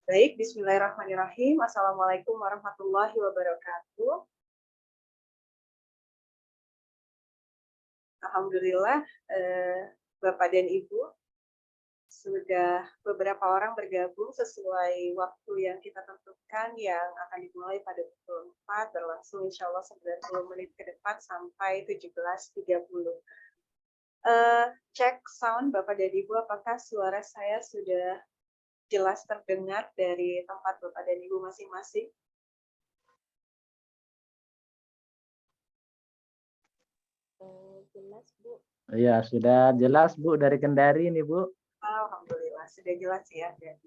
Baik, bismillahirrahmanirrahim. Assalamualaikum warahmatullahi wabarakatuh. Alhamdulillah, Bapak dan Ibu, sudah beberapa orang bergabung sesuai waktu yang kita tentukan yang akan dimulai pada pukul 4, berlangsung insya Allah 90 menit ke depan sampai 17.30. Cek sound Bapak dan Ibu, apakah suara saya sudah jelas terdengar dari tempat Bapak dan Ibu masing-masing? Jelas, Bu. Iya, sudah jelas, Bu, dari Kendari nih, Bu. Alhamdulillah, sudah jelas ya. Iya.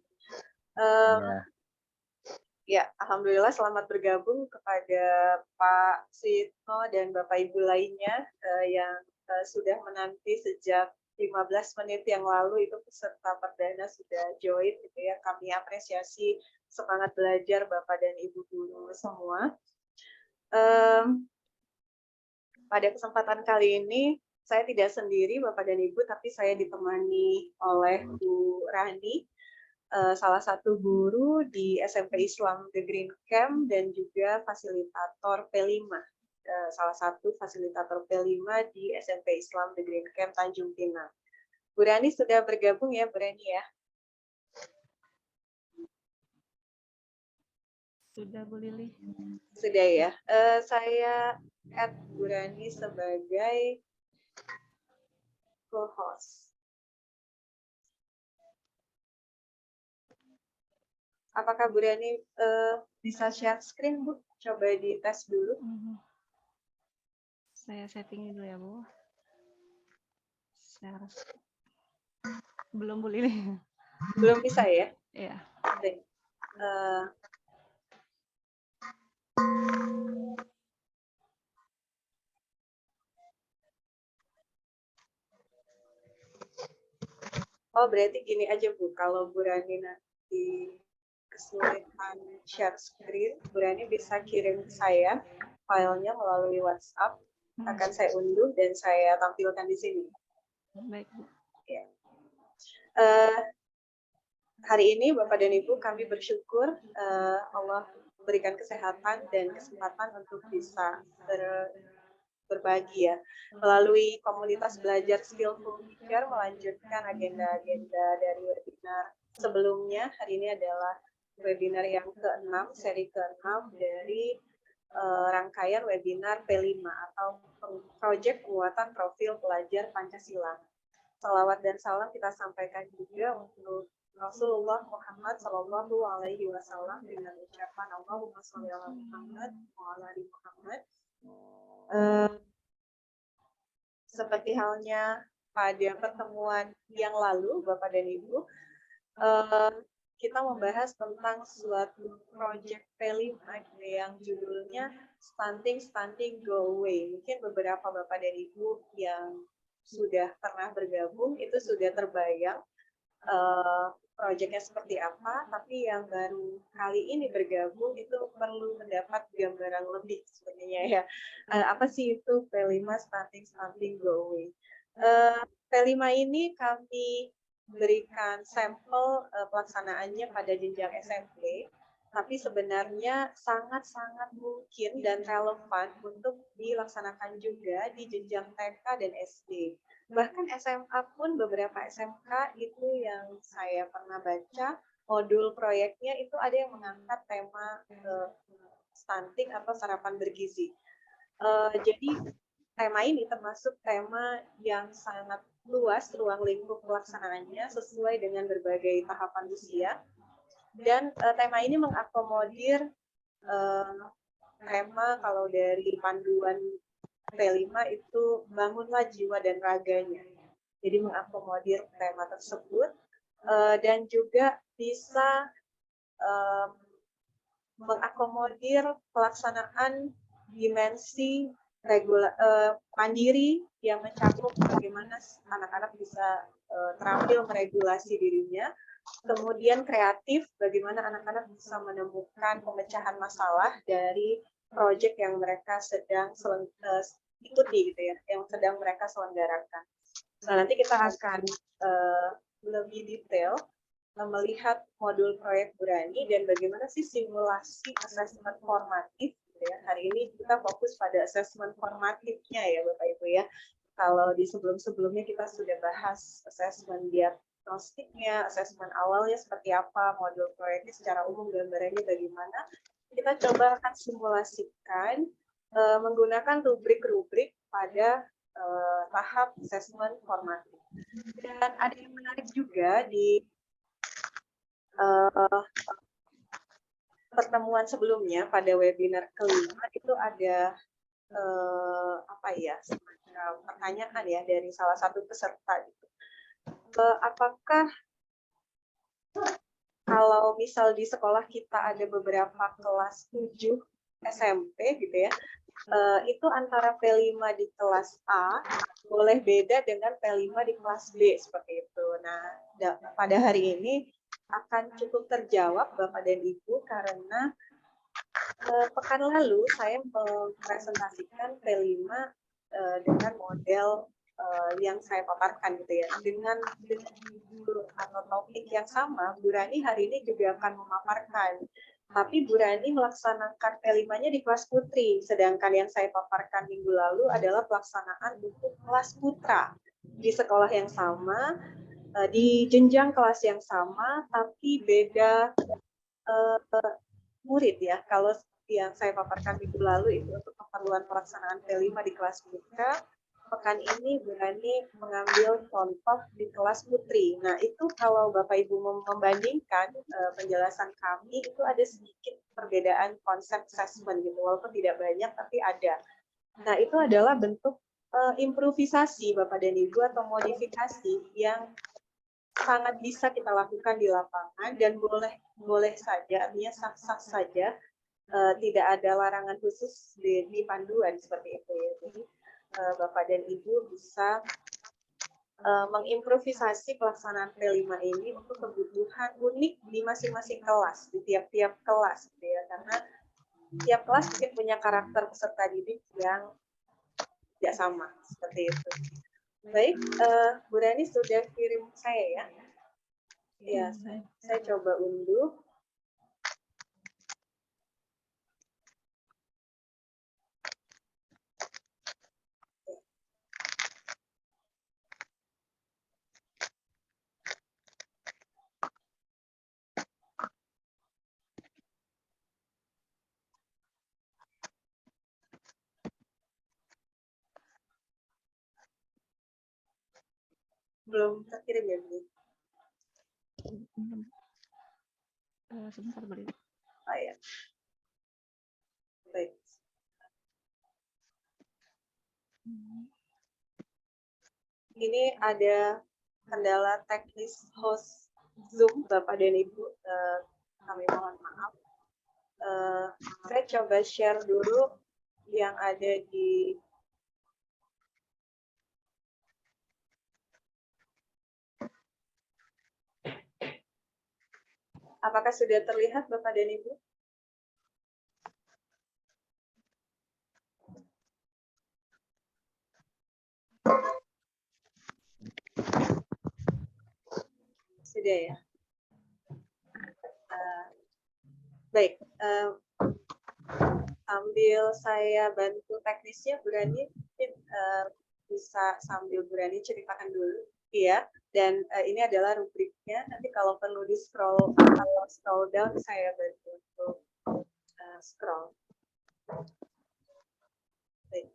Ya, alhamdulillah selamat bergabung kepada Pak Suyitno dan Bapak Ibu lainnya yang sudah menanti sejak 15 menit yang lalu. Itu peserta perdana sudah join gitu ya. Kami apresiasi semangat belajar Bapak dan Ibu guru semua. Pada kesempatan kali ini saya tidak sendiri Bapak dan Ibu, tapi saya ditemani oleh Bu Rani, salah satu guru di SMP Islam The Green Camp dan juga fasilitator P5, salah satu fasilitator P5 di SMP Islam The Green Camp Tanjung Pinang. Bu Rani sudah bergabung ya, Bu Rani ya? Sudah, Bu Lili. Sudah ya. Saya add Bu Rani sebagai co-host. Apakah Bu Rani bisa share screen, Bu? Coba dites dulu. Saya setting dulu ya, Bu. Share. Belum, Bu Lili. Belum bisa ya? Iya. Baik. Oh, berarti gini aja, Bu. Kalau Bu Rani nanti kesulitan share screen, Bu Rani bisa kirim ke saya filenya melalui WhatsApp. Akan saya unduh dan saya tampilkan di sini. Baik, Bu. Ya. Hari ini, Bapak dan Ibu, kami bersyukur Allah berikan kesehatan dan kesempatan untuk bisa berbagi ya, melalui komunitas belajar Skillful Teacher, melanjutkan agenda-agenda dari webinar sebelumnya. Hari ini adalah webinar yang ke-6, seri ke-6 dari rangkaian webinar P5 atau Project Penguatan Profil Pelajar Pancasila. Salawat dan salam kita sampaikan juga untuk Rasulullah Muhammad Sallallahu Alaihi Wasallam dengan ucapan Allahumma sholli ala Muhammad wa ala ali Muhammad. Seperti halnya pada pertemuan yang lalu, Bapak dan Ibu, kita membahas tentang suatu project P5 yang judulnya Stunting Go Away. Mungkin beberapa Bapak dan Ibu yang sudah pernah bergabung itu sudah terbayang proyeknya seperti apa, tapi yang baru kali ini bergabung itu perlu mendapat gambaran lebih sebenarnya ya. Apa sih itu P5 Stunting Go Away? P5 ini kami berikan sampel pelaksanaannya pada jenjang SMP, tapi sebenarnya sangat-sangat mungkin dan relevan untuk dilaksanakan juga di jenjang TK dan SD. Bahkan SMA pun beberapa SMK itu yang saya pernah baca, modul proyeknya itu ada yang mengangkat tema stunting atau sarapan bergizi. Jadi tema ini termasuk tema yang sangat luas ruang lingkup pelaksanaannya sesuai dengan berbagai tahapan usia. Dan tema ini mengakomodir tema kalau dari panduan P5 itu bangunlah jiwa dan raganya. Jadi mengakomodir tema tersebut dan juga bisa mengakomodir pelaksanaan dimensi mandiri yang mencakup bagaimana anak-anak bisa terampil meregulasi dirinya. Kemudian kreatif, bagaimana anak-anak bisa menemukan pemecahan masalah dari proyek yang mereka sedang ikuti gitu ya, yang sedang mereka selenggarakan. Nah, nanti kita akan lebih detail melihat modul proyek Burani dan bagaimana sih simulasi asesmen formatif. Ya. Hari ini kita fokus pada asesmen formatifnya ya Bapak Ibu ya. Kalau di sebelum-sebelumnya kita sudah bahas asesmen diagnostiknya, asesmen awalnya seperti apa, modul proyeknya secara umum gambarannya bagaimana. Kita coba akan simulasikan menggunakan rubrik-rubrik pada tahap asesmen formatif. Dan ada yang menarik juga di pertemuan sebelumnya pada webinar kelima itu ada semacam pertanyaan ya dari salah satu peserta gitu. Apakah kalau misal di sekolah kita ada beberapa kelas 7 SMP gitu ya, itu antara P5 di kelas A boleh beda dengan P5 di kelas B seperti itu. Nah, pada hari ini akan cukup terjawab Bapak dan Ibu karena pekan lalu saya mempresentasikan P5 dengan model yang saya paparkan gitu ya. Dengan judul atau topik yang sama, Bu Rani hari ini juga akan memaparkan. Tapi Bu Rani melaksanakan P5-nya di kelas putri, sedangkan yang saya paparkan minggu lalu adalah pelaksanaan untuk kelas putra di sekolah yang sama, di jenjang kelas yang sama, tapi beda murid ya. Kalau yang saya paparkan minggu lalu itu untuk keperluan pelaksanaan P5 di kelas putra, pekan ini Bu Rani mengambil contoh di kelas putri. Nah, itu kalau Bapak Ibu membandingkan penjelasan kami, itu ada sedikit perbedaan konsep assessment gitu, walaupun tidak banyak, tapi ada. Nah, itu adalah bentuk improvisasi Bapak dan Ibu atau modifikasi yang sangat bisa kita lakukan di lapangan dan boleh saja, artinya sah-sah saja, tidak ada larangan khusus di panduan seperti itu ya. Jadi Bapak dan Ibu bisa mengimprovisasi pelaksanaan P5 ini untuk kebutuhan unik di masing-masing kelas, di tiap-tiap kelas gitu ya, karena tiap kelas mungkin punya karakter peserta didik yang tidak sama seperti itu. Baik, Bu Rani sudah kirim saya ya. Ya, saya coba unduh. Belum terkirim ya, Bu? Sebentar boleh. Oh ya. Baik. Ini ada kendala teknis host Zoom, Bapak dan Ibu. Kami mohon maaf. Saya coba share dulu yang ada di apakah sudah terlihat Bapak dan Ibu? Sudah ya. Baik, sambil saya bantu teknisnya, Bu Rani bisa sambil Bu Rani ceritakan dulu, ya. Dan ini adalah rubriknya. Nanti kalau perlu di scroll atau scroll down, saya bantu untuk scroll. Baik.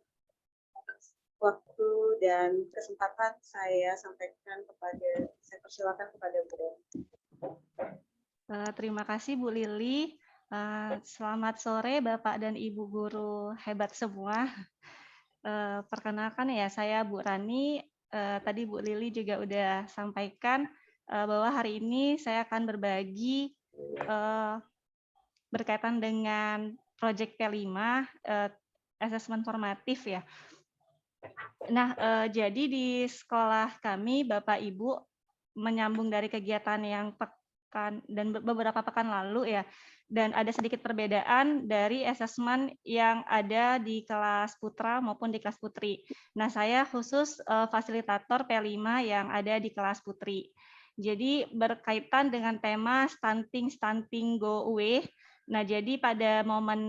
Waktu dan kesempatan saya sampaikan kepada, saya persilakan kepada Bu Rani. Terima kasih Bu Lili. Selamat sore Bapak dan Ibu guru hebat semua. Perkenalkan ya, saya Bu Rani. Tadi Bu Lili juga udah sampaikan bahwa hari ini saya akan berbagi berkaitan dengan proyek P5 asesmen formatif ya. Nah, jadi di sekolah kami Bapak Ibu menyambung dari kegiatan yang dan beberapa pekan lalu ya, dan ada sedikit perbedaan dari asesmen yang ada di kelas putra maupun di kelas putri. Nah, saya khusus fasilitator P5 yang ada di kelas putri. Jadi berkaitan dengan tema stunting go away. Nah, jadi pada momen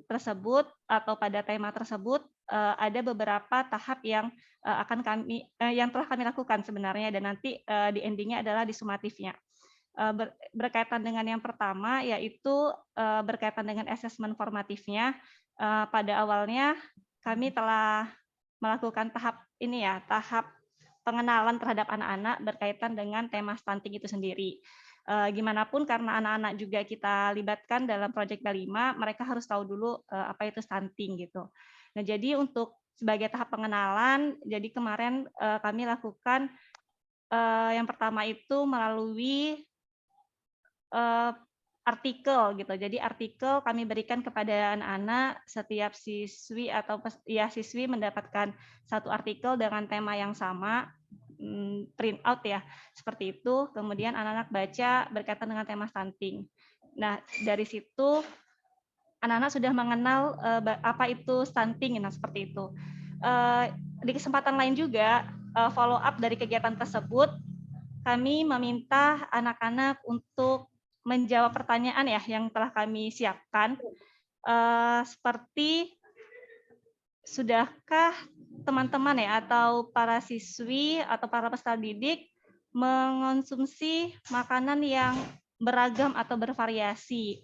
tersebut atau pada tema tersebut ada beberapa tahap yang yang telah kami lakukan sebenarnya, dan nanti di endingnya adalah di sumatifnya. Berkaitan dengan yang pertama, yaitu berkaitan dengan asesmen formatifnya. Pada awalnya kami telah melakukan tahap pengenalan terhadap anak-anak berkaitan dengan tema stunting itu sendiri. Gimana pun karena anak-anak juga kita libatkan dalam proyek P5, mereka harus tahu dulu apa itu stunting gitu. Nah, jadi untuk sebagai tahap pengenalan, jadi kemarin kami lakukan yang pertama itu melalui artikel gitu. Jadi artikel kami berikan kepada anak-anak, setiap siswi atau siswi mendapatkan satu artikel dengan tema yang sama, print out ya, seperti itu. Kemudian anak-anak baca berkaitan dengan tema stunting. Nah, dari situ anak-anak sudah mengenal apa itu stunting, nah seperti itu. Di kesempatan lain juga follow up dari kegiatan tersebut, kami meminta anak-anak untuk menjawab pertanyaan ya yang telah kami siapkan, seperti sudahkah teman-teman ya atau para siswi atau para peserta didik mengonsumsi makanan yang beragam atau bervariasi.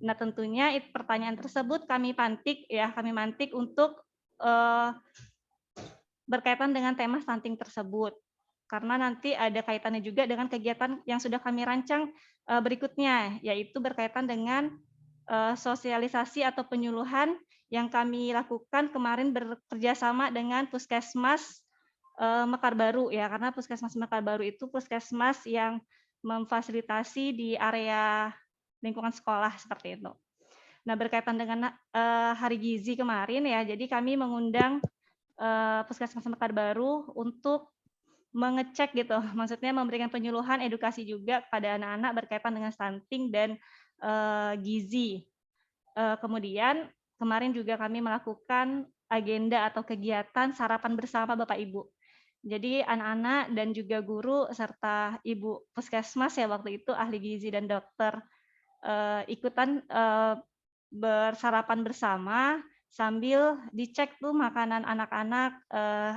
Nah, tentunya pertanyaan tersebut kami mantik untuk berkaitan dengan tema stunting tersebut. Karena nanti ada kaitannya juga dengan kegiatan yang sudah kami rancang berikutnya, yaitu berkaitan dengan sosialisasi atau penyuluhan yang kami lakukan kemarin bekerja sama dengan Puskesmas Mekar Baru ya, karena Puskesmas Mekar Baru itu puskesmas yang memfasilitasi di area lingkungan sekolah seperti itu. Nah, berkaitan dengan Hari Gizi kemarin ya, jadi kami mengundang Puskesmas Mekar Baru untuk mengecek gitu, maksudnya memberikan penyuluhan edukasi juga kepada anak-anak berkaitan dengan stunting dan gizi. Kemudian kemarin juga kami melakukan agenda atau kegiatan sarapan bersama Bapak Ibu. Jadi anak-anak dan juga guru serta Ibu Puskesmas ya waktu itu ahli gizi dan dokter ikutan bersarapan bersama sambil dicek tuh makanan anak-anak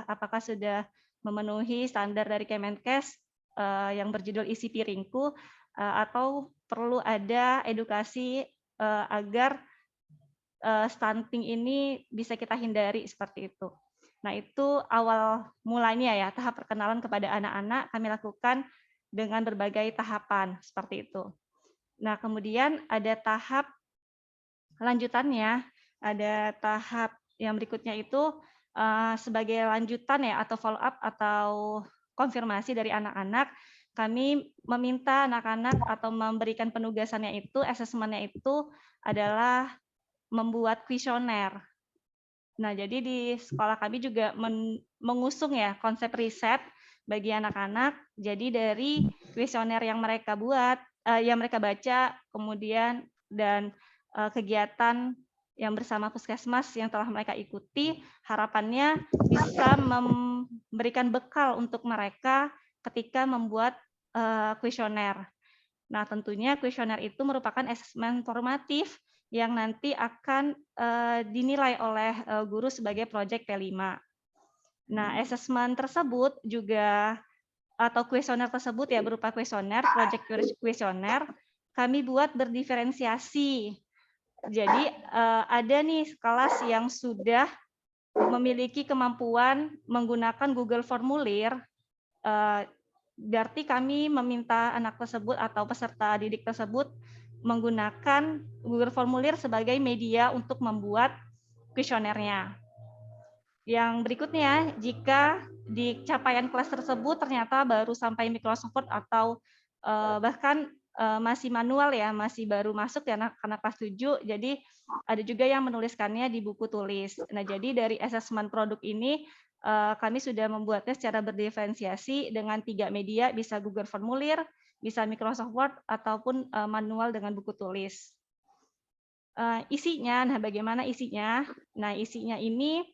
apakah sudah memenuhi standar dari Kemenkes yang berjudul Isi Piringku atau perlu ada edukasi agar stunting ini bisa kita hindari seperti itu. Nah, itu awal mulanya ya, tahap perkenalan kepada anak-anak kami lakukan dengan berbagai tahapan seperti itu. Nah, kemudian ada tahap lanjutannya, ada tahap yang berikutnya itu sebagai lanjutan ya atau follow up atau konfirmasi dari anak-anak, kami meminta anak-anak atau memberikan penugasannya itu, asesmennya itu adalah membuat kuesioner. Nah, jadi di sekolah kami juga mengusung ya konsep riset bagi anak-anak. Jadi dari kuesioner yang mereka buat, yang mereka baca, kemudian dan kegiatan yang bersama Puskesmas yang telah mereka ikuti, harapannya bisa memberikan bekal untuk mereka ketika membuat kuesioner. Nah, tentunya kuesioner itu merupakan asesmen formatif yang nanti akan dinilai oleh guru sebagai proyek P5. Nah, asesmen tersebut juga atau kuesioner tersebut ya berupa kuesioner, proyek kuesioner, kami buat berdiferensiasi. Jadi ada nih kelas yang sudah memiliki kemampuan menggunakan Google Formulir, berarti kami meminta anak tersebut atau peserta didik tersebut menggunakan Google Formulir sebagai media untuk membuat kuesionernya. Yang berikutnya, jika di capaian kelas tersebut ternyata baru sampai Microsoft Word atau bahkan masih manual ya, masih baru masuk ya karena kelas 7, jadi ada juga yang menuliskannya di buku tulis. Nah, jadi dari asesmen produk ini kami sudah membuatnya secara berdiferensiasi dengan 3 media, bisa Google Formulir, bisa Microsoft Word, ataupun manual dengan buku tulis. Isinya, nah bagaimana isinya? Nah, isinya ini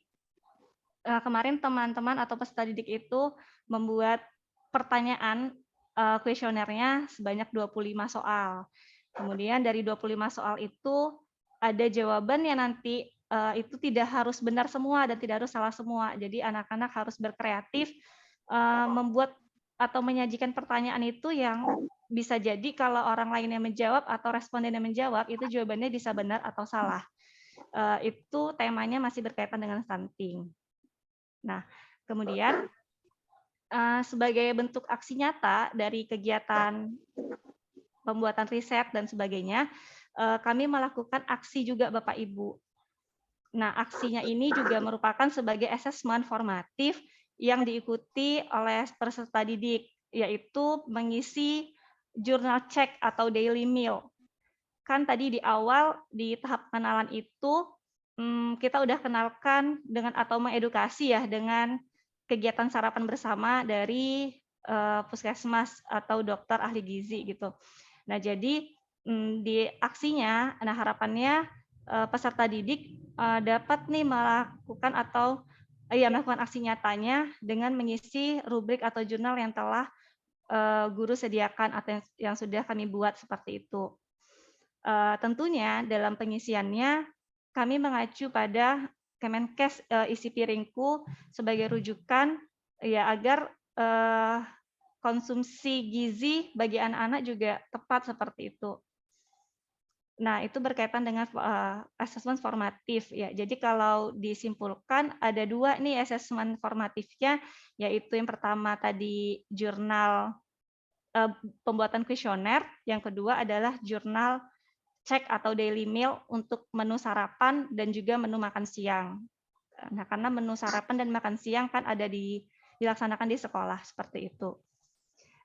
kemarin teman-teman atau peserta didik itu membuat pertanyaan kuesionernya sebanyak 25 soal. Kemudian dari 25 soal itu ada jawaban yang nanti itu tidak harus benar semua dan tidak harus salah semua. Jadi anak-anak harus berkreatif membuat atau menyajikan pertanyaan itu yang bisa jadi kalau orang lain yang menjawab atau responden yang menjawab itu jawabannya bisa benar atau salah. Itu temanya masih berkaitan dengan stunting. Nah, kemudian sebagai bentuk aksi nyata dari kegiatan pembuatan riset dan sebagainya, kami melakukan aksi juga Bapak Ibu. Nah, aksinya ini juga merupakan sebagai asesmen formatif yang diikuti oleh peserta didik, yaitu mengisi jurnal cek atau daily meal. Kan tadi di awal, di tahap kenalan itu, kita udah kenalkan dengan atau mengedukasi ya, dengan kegiatan sarapan bersama dari puskesmas atau dokter ahli gizi gitu. Nah, jadi di aksinya, nah harapannya peserta didik dapat nih melakukan atau melakukan aksi nyatanya dengan mengisi rubrik atau jurnal yang telah guru sediakan atau yang sudah kami buat seperti itu. Tentunya dalam pengisiannya kami mengacu pada Kemenkes isi piringku sebagai rujukan ya agar konsumsi gizi bagi anak-anak juga tepat seperti itu. Nah, itu berkaitan dengan asesmen formatif ya. Jadi kalau disimpulkan ada 2 nih asesmen formatifnya, yaitu yang pertama tadi jurnal pembuatan kuesioner, yang kedua adalah jurnal cek atau daily meal untuk menu sarapan dan juga menu makan siang. Nah, karena menu sarapan dan makan siang kan ada dilaksanakan di sekolah seperti itu.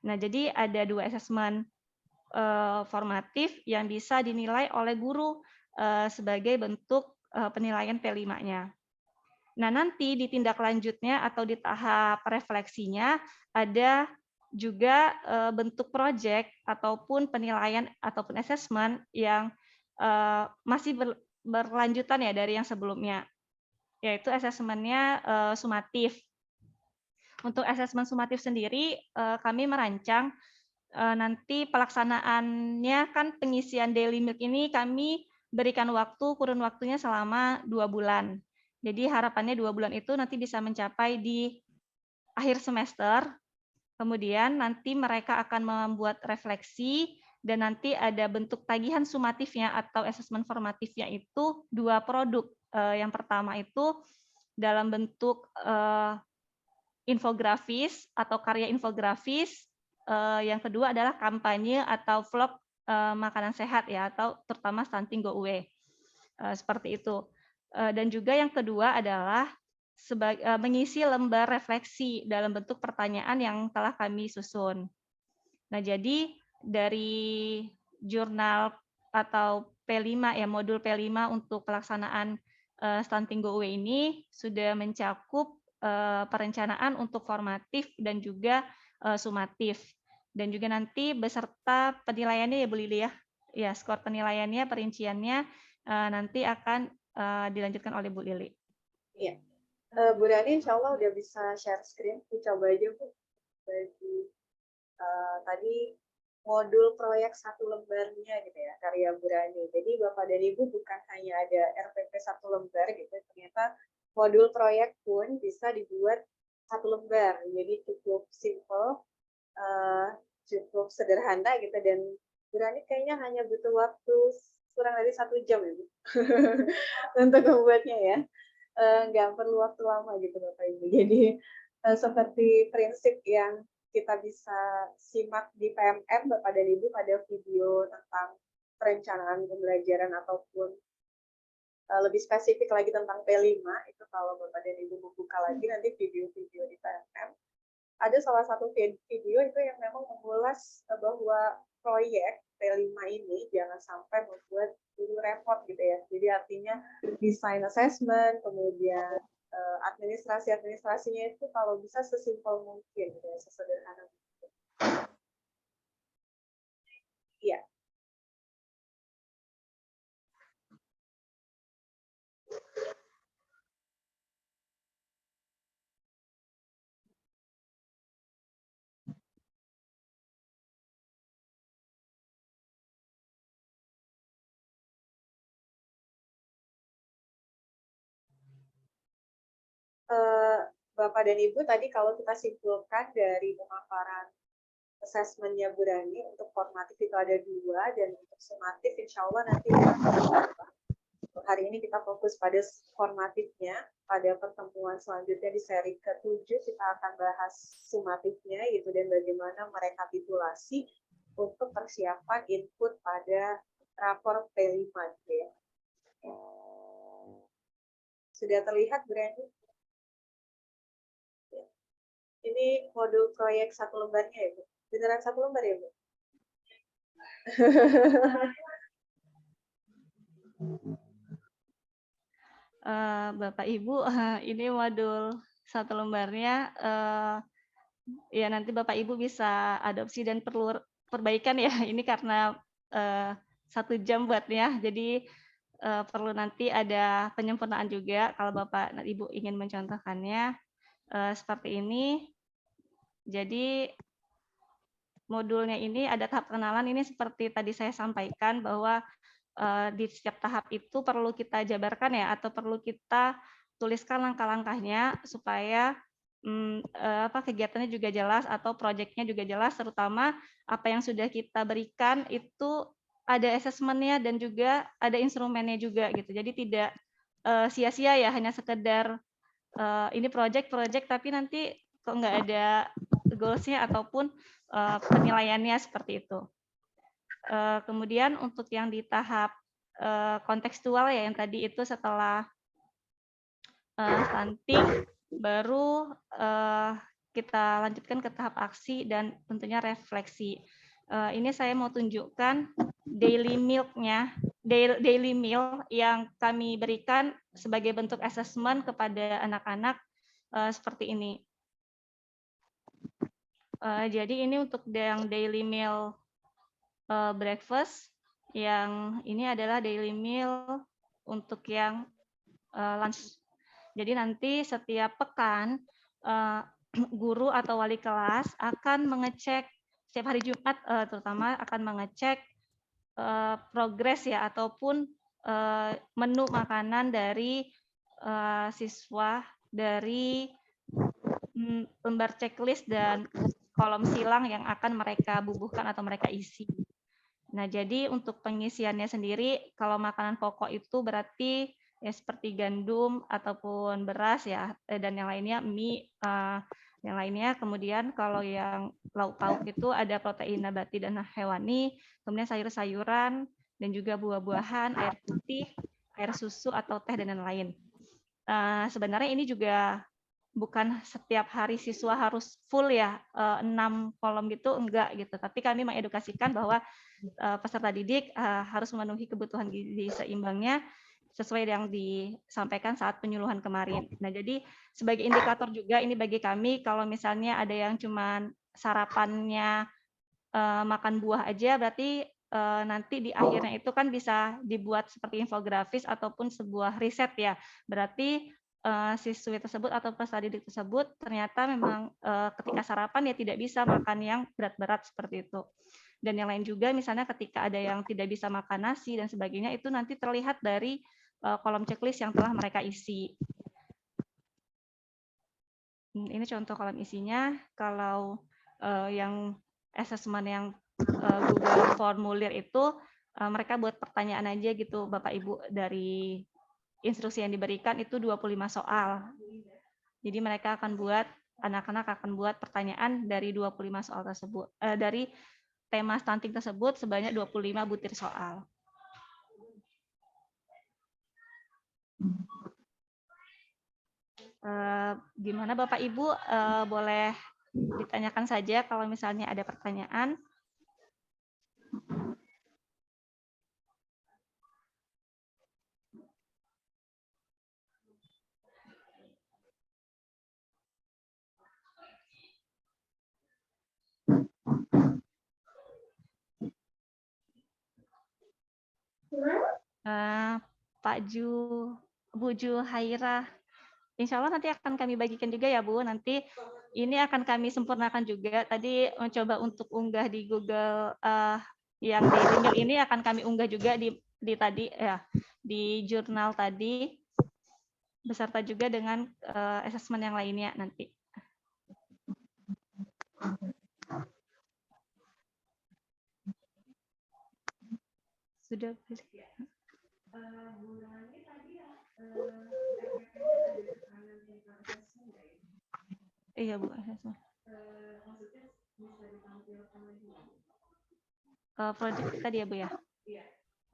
Nah, jadi ada 2 asesmen formatif yang bisa dinilai oleh guru sebagai bentuk penilaian P5-nya. Nah, nanti di tindak lanjutnya atau di tahap refleksinya ada juga bentuk proyek ataupun penilaian ataupun asesmen yang masih berlanjutan ya dari yang sebelumnya, yaitu asesmennya sumatif. Untuk asesmen sumatif sendiri kami merancang nanti pelaksanaannya kan pengisian daily milk ini kami berikan kurun waktunya selama 2 bulan. Jadi harapannya 2 bulan itu nanti bisa mencapai di akhir semester. Kemudian nanti mereka akan membuat refleksi dan nanti ada bentuk tagihan sumatifnya atau asesmen formatifnya itu 2 produk. Yang pertama itu dalam bentuk infografis atau karya infografis. Yang kedua adalah kampanye atau vlog makanan sehat ya, atau terutama stunting go away. Seperti itu. Dan juga yang kedua adalah mengisi lembar refleksi dalam bentuk pertanyaan yang telah kami susun. Nah, jadi dari jurnal atau P5 ya, modul P5 untuk pelaksanaan stunting go away ini sudah mencakup perencanaan untuk formatif dan juga sumatif. Dan juga nanti beserta penilaiannya ya Bu Lili ya. Ya, skor penilaiannya, perinciannya nanti akan dilanjutkan oleh Bu Lili. Iya. Bu Rani insya Allah udah bisa share screen. Coba aja Bu. Bagi tadi modul proyek 1 lembarnya gitu ya, karya Bu Rani. Jadi Bapak dan Ibu bukan hanya ada RPP 1 lembar gitu, ternyata modul proyek pun bisa dibuat 1 lembar. Jadi cukup simple, cukup sederhana gitu, dan Bu Rani kayaknya hanya butuh waktu kurang dari 1 jam ya Bu untuk membuatnya ya. Nggak perlu waktu lama gitu Bapak Ibu. Jadi seperti prinsip yang kita bisa simak di PMM Bapak dan Ibu pada video tentang perencanaan pembelajaran ataupun lebih spesifik lagi tentang P5, itu kalau Bapak dan Ibu membuka lagi nanti video-video di PMM, ada salah satu video itu yang memang mengulas bahwa proyek P5 ini jangan sampai membuat guru repot gitu ya. Jadi artinya desain assessment, kemudian administrasinya itu kalau bisa sesimpel mungkin, gitu ya, sesederhana mungkin. Iya. Bapak dan Ibu, tadi kalau kita simpulkan dari pemaparan asesmennya Bu Rani, untuk formatif itu ada 2, dan untuk sumatif insya Allah nanti hari ini kita fokus pada formatifnya. Pada pertemuan selanjutnya di seri ke-7 kita akan bahas sumatifnya gitu, dan bagaimana merekapitulasi untuk persiapan input pada rapor P5 gitu ya. Sudah terlihat Bu Rani? Ini modul proyek 1 lembarnya ya Bu? Beneran 1 lembar ya Bu? Bapak Ibu, ini modul 1 lembarnya, ya nanti Bapak Ibu bisa adopsi dan perlu perbaikan ya, ini karena 1 jam buatnya, jadi perlu nanti ada penyempurnaan juga kalau Bapak dan Ibu ingin mencontohkannya seperti ini. Jadi modulnya ini ada tahap pengenalan, ini seperti tadi saya sampaikan bahwa di setiap tahap itu perlu kita jabarkan ya, atau perlu kita tuliskan langkah-langkahnya supaya kegiatannya juga jelas atau proyeknya juga jelas, terutama apa yang sudah kita berikan itu ada asesmennya dan juga ada instrumennya juga gitu. Jadi tidak sia-sia ya, hanya sekedar ini proyek tapi nanti kok nggak ada goals-nya ataupun penilaiannya seperti itu. Kemudian untuk yang di tahap kontekstual ya, yang tadi itu setelah stunting baru kita lanjutkan ke tahap aksi dan tentunya refleksi. Ini saya mau tunjukkan daily meal yang kami berikan sebagai bentuk assessment kepada anak-anak seperti ini. Jadi ini untuk yang daily meal breakfast, yang ini adalah daily meal untuk yang lunch. Jadi nanti setiap pekan guru atau wali kelas akan mengecek setiap hari Jumat, terutama akan mengecek progres ya, ataupun menu makanan dari siswa dari lembar checklist dan kolom silang yang akan mereka bubuhkan atau mereka isi. Nah, jadi untuk pengisiannya sendiri, kalau makanan pokok itu berarti ya seperti gandum ataupun beras ya, dan yang lainnya mie, yang lainnya. Kemudian kalau yang lauk pauk itu ada protein nabati dan hewani, kemudian sayur-sayuran dan juga buah-buahan, air putih, air susu atau teh dan lain-lain. Sebenarnya ini juga bukan setiap hari siswa harus full ya 6 kolom gitu, enggak gitu. Tapi kami mengedukasikan bahwa peserta didik harus memenuhi kebutuhan gizi seimbangnya sesuai yang disampaikan saat penyuluhan kemarin. Nah, jadi sebagai indikator juga ini bagi kami, kalau misalnya ada yang cuman sarapannya makan buah aja, berarti nanti di akhirnya itu kan bisa dibuat seperti infografis ataupun sebuah riset ya. Berarti siswi tersebut atau peserta didik tersebut ternyata memang ketika sarapan ya tidak bisa makan yang berat-berat seperti itu. Dan yang lain juga misalnya ketika ada yang tidak bisa makan nasi dan sebagainya, itu nanti terlihat dari kolom checklist yang telah mereka isi. Ini contoh kolom isinya. Kalau yang assessment yang Google formulir itu mereka buat pertanyaan aja gitu Bapak Ibu, dari instruksi yang diberikan itu 25 soal. Jadi mereka akan buat, anak-anak akan buat pertanyaan dari 25 soal tersebut, dari tema stunting tersebut sebanyak 25 butir soal. Gimana Bapak Ibu, boleh ditanyakan saja kalau misalnya ada pertanyaan. Pak Bu Juhairah, insya Allah nanti akan kami bagikan juga ya Bu. Nanti ini akan kami sempurnakan juga. Tadi mencoba untuk unggah di Google yang di email ini akan kami unggah juga di tadi ya, di jurnal tadi. beserta juga dengan asesmen yang lainnya nanti. Sudah. Iya Bu, asesmen. Project tadi ya Bu ya.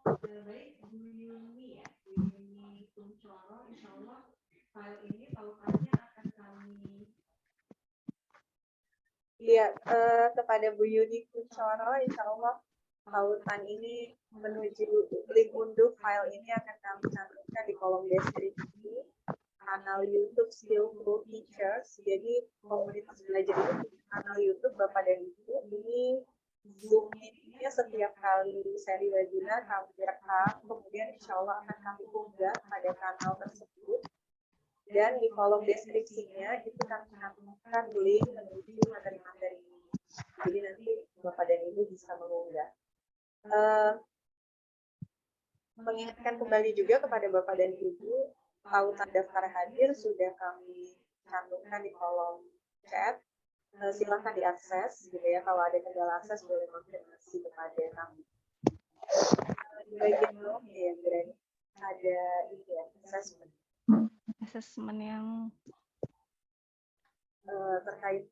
Baik, Bu Yuni ya, Bu Yuni Kuncoro, insya Allah file ini pautannya akan kami. Iya, kepada Bu Yuni Kuncoro, insya Allah pautan ini menuju link unduh file ini akan kami cantumkan di kolom deskripsi kanal YouTube Skillful Teachers. Jadi komunitas belajar itu punya kanal YouTube Bapak dan Ibu. Ini Zoom meetingnya setiap kali seri webinar kami rekam, kemudian insya Allah akan kami unggah pada kanal tersebut. Dan di kolom deskripsinya itu kami cantumkan link menuju materi-materi ini. Jadi nanti Bapak dan Ibu bisa mengunggah. Mengingatkan kembali juga kepada Bapak dan Ibu, pautan daftar hadir sudah kami cantumkan di kolom chat. Silahkan diakses, gitu ya. Kalau ada kendala akses boleh konfirmasi kepada kami. Di bagian bawah ya, berarti ada ini ya, assessment. Asesmen yang terkait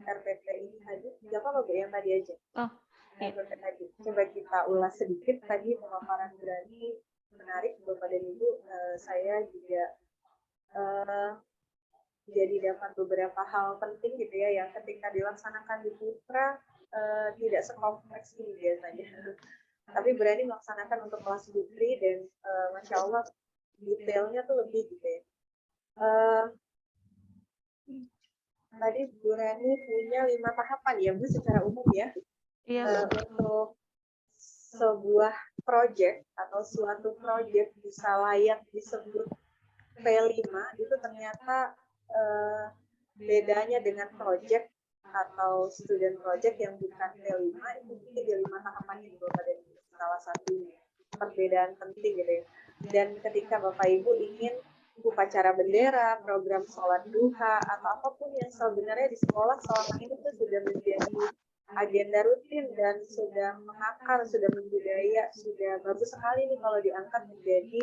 RPP ini tadi. Tidak apa-apa Bu, yang tadi aja. oh iya. RPP tadi. Coba kita ulas sedikit tadi pemaparan berani menarik Bapak dan Ibu. Saya juga jadi dapat beberapa hal penting gitu ya yang ketika dilaksanakan di Putra tidak sekompleks ini biasanya. Tapi berani melaksanakan untuk kelas Putri dan Masya Allah detailnya tuh lebih gitu ya. Tadi Bu Rani punya 5 tahapan ya Bu secara umum ya. Iya. Untuk sebuah proyek atau suatu proyek bisa layak disebut P5 itu ternyata bedanya dengan proyek atau student project yang bukan P5 itu 35 tahapan ini Bapak dan Ibu. Salah satunya perbedaan penting gitu ya. Dan ketika Bapak Ibu ingin upacara bendera, program sholat duha, atau apapun yang sebenarnya di sekolah selama ini itu sudah menjadi agenda rutin dan sudah mengakar, sudah membudaya, sudah bagus sekali nih kalau diangkat menjadi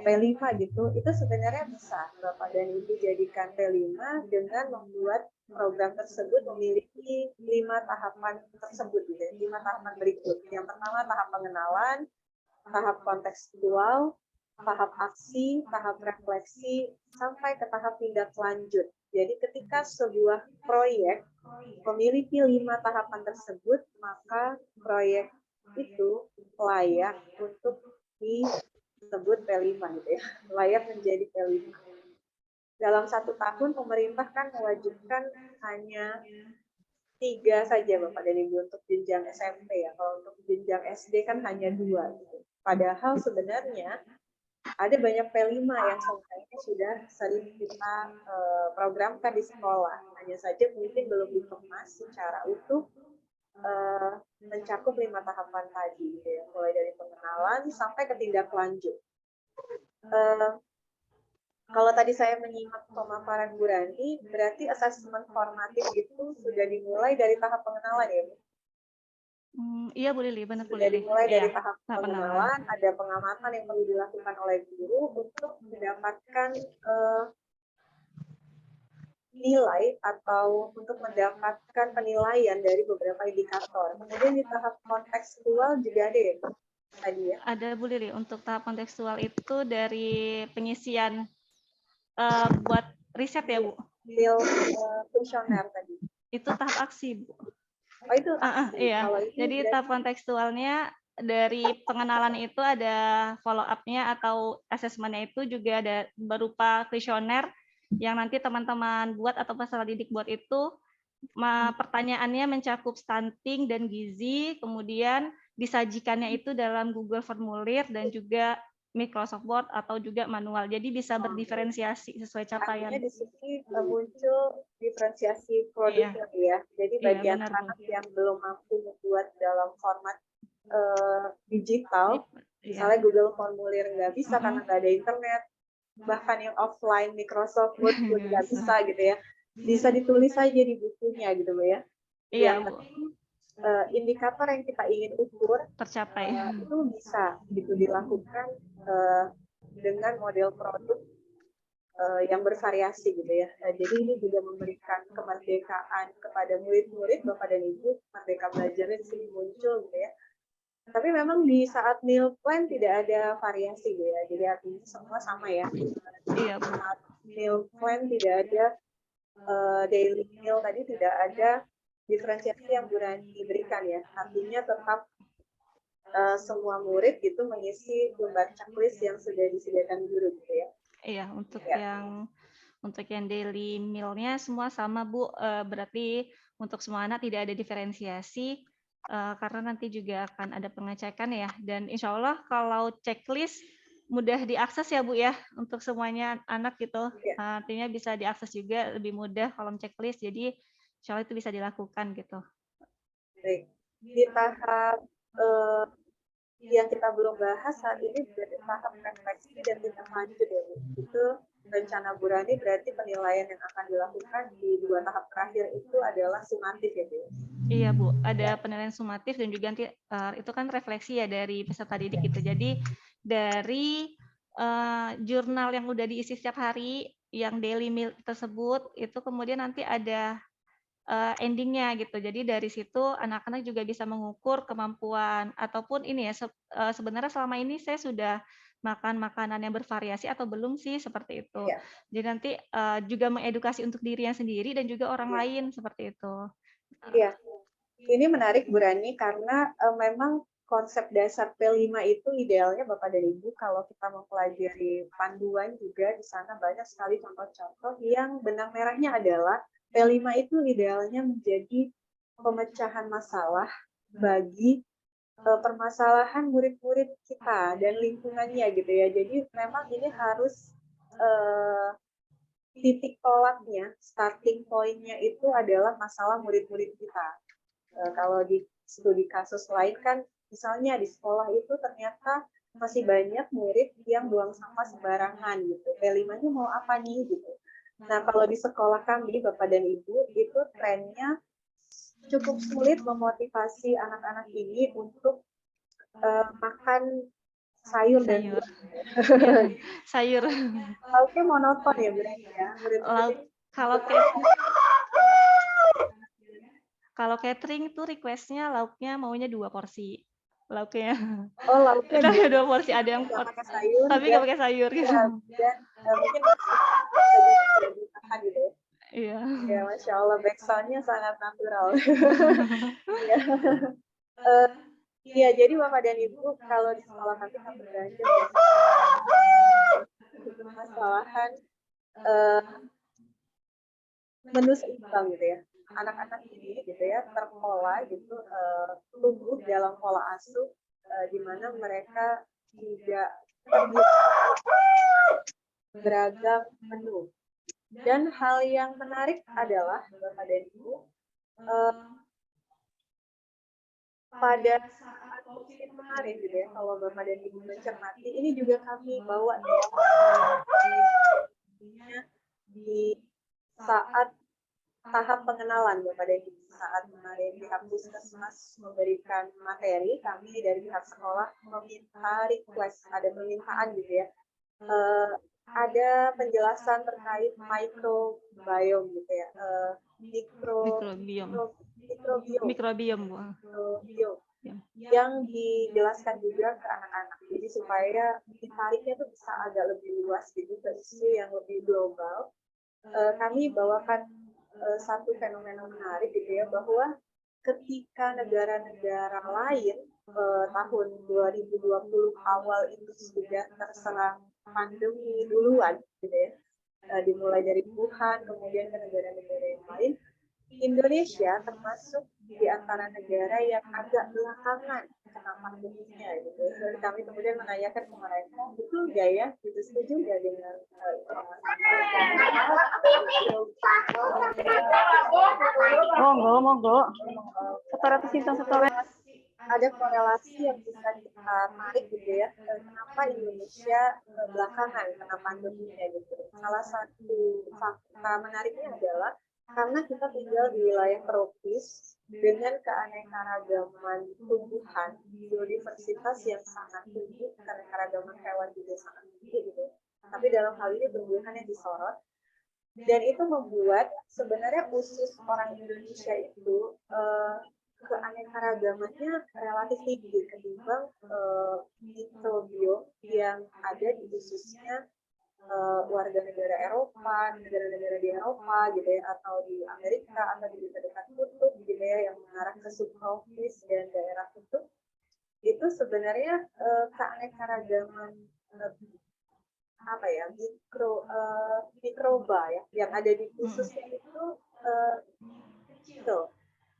P5 gitu, itu sebenarnya bisa Bapak dan Ibu jadikan P5 dengan membuat program tersebut memiliki 5 tahapan tersebut, gitu, 5 tahapan berikut. Yang pertama tahap pengenalan, tahap kontekstual, tahap aksi, tahap refleksi, sampai ke tahap tindak lanjut. Jadi ketika sebuah proyek memiliki 5 tahapan tersebut, maka proyek itu layak untuk disebut P5 gitu ya, layak menjadi P5. Dalam 1 tahun pemerintah kan mewajibkan hanya 3 saja Bapak dan Ibu untuk jenjang SMP ya. Kalau untuk jenjang SD kan hanya 2 gitu. Padahal sebenarnya ada banyak P5 yang sebenarnya sudah sering kita programkan di sekolah. Hanya saja mungkin belum dikemas secara utuh mencakup 5 tahapan tadi gitu ya. Mulai dari pengenalan sampai ke tindak lanjut. Kalau tadi saya menyimak pemaparan Bu Rani, berarti asesmen formatif itu sudah dimulai dari tahap pengenalan ya Bu? Iya Bu Lili, benar Bu Sudah Lili. dimulai dari Iya, tahap pengenalan, ada pengamatan yang perlu dilakukan oleh guru untuk mendapatkan nilai atau untuk mendapatkan penilaian dari beberapa indikator. Kemudian di tahap kontekstual juga ada ya Bu? Tadi ya? Ada Bu Lili, untuk tahap kontekstual itu dari pengisian buat riset ya Bu? Kuesioner tadi. Itu tahap aksi Bu. Oh itu aksi. Iya. Kalau ini jadi tahap kontekstualnya dari pengenalan itu ada follow up-nya atau asesmennya itu juga ada berupa kuesioner yang nanti teman-teman buat atau peserta didik buat itu pertanyaannya mencakup stunting dan gizi, kemudian disajikannya itu dalam Google Formulir dan juga Microsoft Word atau juga manual. Jadi bisa berdiferensiasi sesuai capaian. Artinya di sini muncul diferensiasi produk ya. Jadi bagi anak-anak yang belum mampu membuat dalam format digital, misalnya Google Formulir nggak bisa karena nggak ada internet, bahkan yang offline Microsoft Word pun nggak bisa gitu ya. Bisa ditulis saja di bukunya gitu Bu ya. Iya, Yang Bu. penting indikator yang kita ingin ukur Tercapai. itu bisa gitu dilakukan dengan model produk yang bervariasi gitu ya. Jadi ini juga memberikan kemerdekaan kepada murid-murid, Bapak dan Ibu, merdeka belajarnya di sini muncul gitu ya. Tapi memang di saat meal plan tidak ada variasi gitu ya. Jadi artinya semua sama ya. Iya, Bu. Saat meal plan tidak ada daily meal tadi, tidak ada diferensiasi yang Bu Rani berikan ya. Artinya tetap semua murid gitu mengisi lembar checklist yang sudah disediakan guru gitu ya. Iya, untuk Ya. yang daily meal-nya semua sama, Bu. Berarti untuk semua anak tidak ada diferensiasi karena nanti juga akan ada pengecekan ya. Dan insya Allah kalau checklist mudah diakses ya, Bu ya, untuk semuanya anak gitu. Ya. Artinya bisa diakses juga lebih mudah kolom checklist. Jadi insya Allah itu bisa dilakukan gitu. Baik. Di tahap yang kita belum bahas saat ini berarti tahap refleksi dan tindak lanjut ya Bu. Itu rencana Bu Rani berarti penilaian yang akan dilakukan di 2 tahap terakhir itu adalah sumatif ya Bu. Iya Bu, ada penilaian sumatif dan juga nanti itu kan refleksi ya dari peserta didik gitu. Jadi dari jurnal yang udah diisi setiap hari, yang daily meal tersebut itu kemudian nanti ada endingnya gitu. Jadi dari situ anak-anak juga bisa mengukur kemampuan ataupun ini ya sebenarnya selama ini saya sudah makan makanan yang bervariasi atau belum sih seperti itu. Ya. Jadi nanti juga mengedukasi untuk dirinya sendiri dan juga orang lain seperti itu. Iya. Ini menarik Bu Rani karena memang konsep dasar P5 itu idealnya Bapak dan Ibu kalau kita mempelajari panduan juga di sana banyak sekali contoh-contoh yang benang merahnya adalah P5 itu idealnya menjadi pemecahan masalah bagi permasalahan murid-murid kita dan lingkungannya gitu ya. Jadi memang ini harus titik tolaknya, starting point-nya itu adalah masalah murid-murid kita. Kalau di studi kasus lain kan, misalnya di sekolah itu ternyata masih banyak murid yang buang sampah sembarangan gitu. P5-nya mau apa nih gitu. Nah, kalau di sekolah kami, Bapak dan Ibu, itu trennya cukup sulit memotivasi anak-anak ini untuk makan sayur dan Sayur. buah. Sayur. Lauknya monoton ya berarti ya. Lauk kalau catering itu requestnya lauknya maunya 2 porsi. Lauknya. Oh, lauknya Kan 2 porsi, ada yang nggak pakai sayur, tapi nggak pakai sayur gitu. dan mungkin bisa ditahan gitu ya. Iya. Ya, Masya Allah, backsound-nya sangat natural. Iya, jadi Bapak dan Ibu, kalau di sekolah kami belajar permasalahan menu seimbang gitu ya. Anak-anak ini gitu ya terpola gitu tumbuh dalam pola asuh di mana mereka tidak beragam menu. Dan hal yang menarik adalah Bapak dan Ibu pada saat COVID kemarin gitu ya, kalau Bapak dan Ibu mencermati, ini juga kami bawa di saat tahap pengenalan Bapak dan Ibu. Saat kemarin pihak Puskesmas memberikan materi, kami dari pihak sekolah meminta request, ada permintaan gitu ya. Ada penjelasan terkait microbiome gitu ya. Mikrobiom, Bu. Yang dijelaskan juga ke anak-anak. Jadi supaya ditariknya tuh bisa agak lebih luas gitu ke isu yang lebih global. Kami bawakan satu fenomena menarik gitu ya, bahwa ketika negara-negara lain tahun 2020 awal itu sudah terserang pandemi duluan gitu ya, dimulai dari Wuhan kemudian ke negara-negara yang lain, Indonesia termasuk di antara negara yang agak belakangan kena pandeminya gitu. Dan kami kemudian menanyakan ke mereka, betul nggak ya? Gitu, setuju nggak dengan Monggo. Secara sintang secara ada korelasi yang bisa kita tarik gitu ya, kenapa Indonesia belakangan kena pandeminya gitu. Salah satu fakta menariknya adalah karena kita tinggal di wilayah tropis dengan keanekaragaman tumbuhan, biodiversitas yang sangat tinggi, keanekaragaman hewan juga sangat tinggi gitu. Tapi dalam hal ini tumbuhan yang disorot, dan itu membuat sebenarnya usus orang Indonesia itu keanekaragamannya relatif tinggi ketimbang mikrobiom yang ada di ususnya warga negara Eropa, negara-negara di Eropa gitu ya, atau di Amerika atau di dekat kutub gitu ya, yang mengarah ke subtropis dan daerah kutub. Itu sebenarnya keanekaragaman apa ya, mikroba ya yang ada di ususnya itu kecil